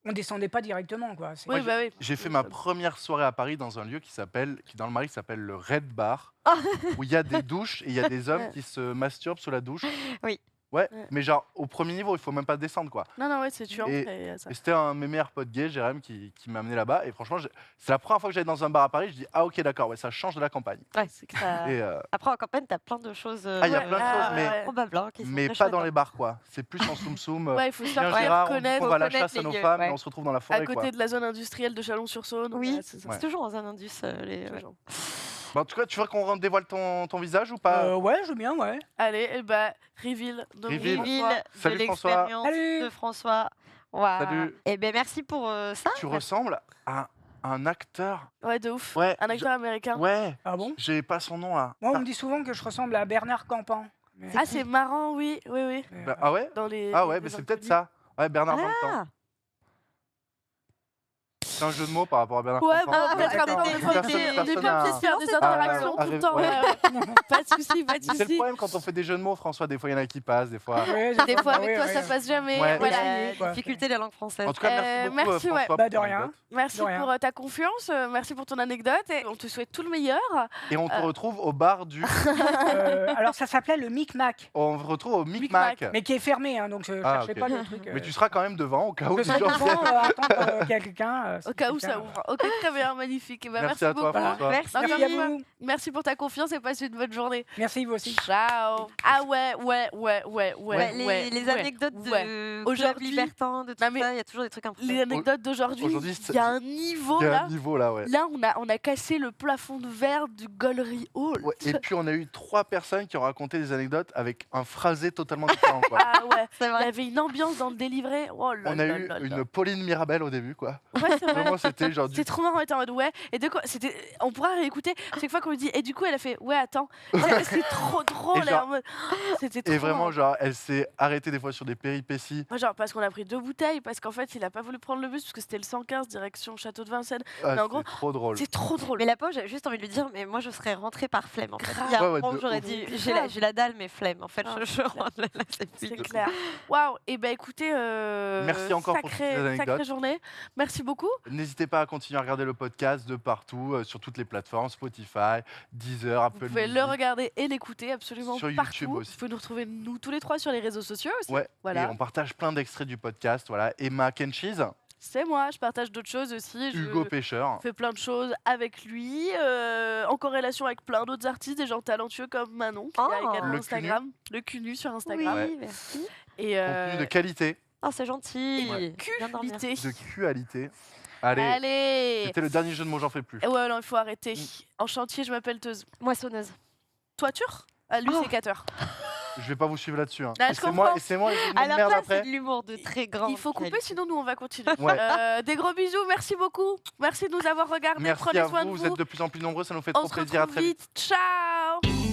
On descendait pas directement, quoi. Oui, bah oui. J'ai fait ma première soirée à Paris dans un lieu qui dans le Marais, qui s'appelle le Red Bar, Ah. où il y a des douches et il y a des hommes qui se masturbent sous la douche. Oui. Ouais, Ouais. mais genre au premier niveau, il faut même pas descendre quoi. Non, ouais, c'est tuant. Et- et, ça. Et c'était un de mes meilleurs potes gays, Jérém, qui m'a amené là-bas. Et franchement, c'est la première fois que j'allais dans un bar à Paris. Je dis ah ok d'accord, ouais, ça change de la campagne. C'est que ça- Et, Après, en campagne, t'as plein de choses. Ah, il y a Ouais, plein de choses, mais ouais. Probables, hein, qui sont mais très pas chouettes, dans hein. les bars quoi. C'est plus en soum soum. Ouais, il faut se Viens faire Gérard, on connaître. va à la connaître chasse à les nos lieux, femmes ouais. et on se retrouve dans la À forêt côté quoi. de la zone industrielle de Chalon-sur-Saône. Oui. ouais, c'est ça. Ouais. C'est toujours dans un indus. Les... ouais. Toujours. Bon, en tout cas, tu veux qu'on dévoile ton visage ou pas Ouais, je veux bien, ouais. Allez, et bah, reveal. de Reveal. mon Reveal François. de Salut, François. l'expérience Salut. de François. Waouh. Salut. Eh bien, merci pour ça. Tu ressembles à un acteur. Ouais, de ouf. Ouais. Un acteur américain. Ouais. Ah bon? J'ai pas son nom là. Moi, on me dit souvent que je ressemble à Bernard Campan. Mais- Ah, c'est marrant, oui. mais, Ah ouais. Dans les, Ah ouais, les mais c'est inconnus. peut-être ça. Ouais, Bernard Campan. Ah, C'est un jeu de mots par rapport à Bernard Ouais, Campan. bon, Ah, peut-être d'accord. qu'après, on est pas Personne- obligé on est personne pas a- obligé de faire des Ah, interactions ah, tout le temps. ouais. Pas de soucis, pas de C'est le soucis. problème quand on fait des jeux de mots, François. Des fois, il y en a qui passent, des fois. ouais, Des fois, avec ouais, toi, ouais. ça passe jamais. Ouais. Voilà. Ouais. la difficulté de la langue française. En tout cas, merci beaucoup, merci, ouais. François. Bah, pour de ton rien. anecdote. Merci De rien. pour ta confiance, merci pour ton anecdote et on te souhaite tout le meilleur. Et on te retrouve au bar du. Alors, ça s'appelait le Micmac, On se retrouve au Micmac. mais qui est fermé, hein, donc je Ah, cherchais ok. pas le truc. Mais tu seras quand même devant au cas où Je les serai gens devant, viennent. attendre quelqu'un. Au cas où ça ouvre. Ok, très bien, magnifique. Et ben, Merci à toi, beaucoup. François. Merci. Encore Merci une à fois, vous. merci pour ta confiance et passe une bonne journée. Merci, vous aussi. Ciao. Ah ouais. Ouais, les anecdotes de Club Aujourd'hui- Libertin, de tout Non, mais ça, il y a toujours des trucs improbables. Les anecdotes d'aujourd'hui, Aujourd'hui, il y a un niveau Il y a là. un niveau là, ouais. Là, on a cassé le plafond de verre du Gollery Hall. Ouais, et puis on a eu 3 personnes qui ont raconté des anecdotes avec un phrasé totalement différent. Quoi. Ah ouais. C'est Il y vrai. avait une ambiance dans le délivré. Oh là On a là eu là là. une Pauline Mirabel au début, quoi. Ouais, c'est vrai. Vraiment, c'était genre du. C'est trop marrant, on était en mode ouais. Et de quoi c'était. On pourra réécouter chaque fois qu'on lui dit. Et du coup, elle a fait ouais, attends. C'est trop drôle. Et elle est genre- en mode, C'était trop. Et vraiment, marrant. genre, elle s'est arrêtée des fois sur des péripéties. Moi, genre, parce qu'on a pris 2 bouteilles, parce qu'en fait, il a pas voulu prendre le bus, parce que c'était le 115 direction Château de Vincennes. Ah, Mais en gros, c'est trop drôle. C'est trop drôle. Mais la pauvre, j'ai juste envie de lui dire, mais moi je serais rentrée par flemme en fait. Grave. Il y a Ouais, un ouais, moment de où j'aurais ouf. dit, Grave. j'ai la dalle, mais flemme. En fait, Ah, je rentre là, c'est C'est plus. clair. Waouh. Et ben écoutez, Merci encore pour toutes ces sacrée anecdotes. journée. Merci beaucoup. N'hésitez pas à continuer à regarder le podcast de partout, sur toutes les plateformes, Spotify, Deezer, Apple Vous pouvez Music. le regarder et l'écouter absolument Sur partout. YouTube aussi. Vous pouvez nous retrouver nous tous les 3 sur les réseaux sociaux aussi. Ouais, Voilà. Et on partage plein d'extraits du podcast. Voilà, Emma Kenchis, C'est moi. Je partage d'autres choses aussi. Hugo Je Pêcheur. fais plein de choses avec lui, en corrélation avec plein d'autres artistes, des gens talentueux comme Manon, qui a Oh. également Le Instagram, le CUNU sur Oui, Instagram. Ouais. merci. Et Contenu de qualité, Oh, c'est gentil. et Bien dormir. qualité. de qualité. Allez, Allez. c'était le dernier jeu de mots, j'en fais plus. Ouais, non, il faut arrêter. Mm. En chantier, je m'appelle Teuse. Moissonneuse. Toiture Ah, lui, Oh. sécateur. Je vais pas vous suivre là-dessus. Hein. Ah, Et je c'est moi, comprends. et c'est moi les jeux de mots À de la merde place, c'est après. de l'humour de très grand. Il faut couper, sinon nous, on va continuer. Ouais. Des gros bisous, merci beaucoup. Merci de nous avoir regardés. Merci Prenez à soin vous, de vous êtes de plus en plus nombreux, ça nous fait On trop se plaisir. À retrouve très vite. vite. Ciao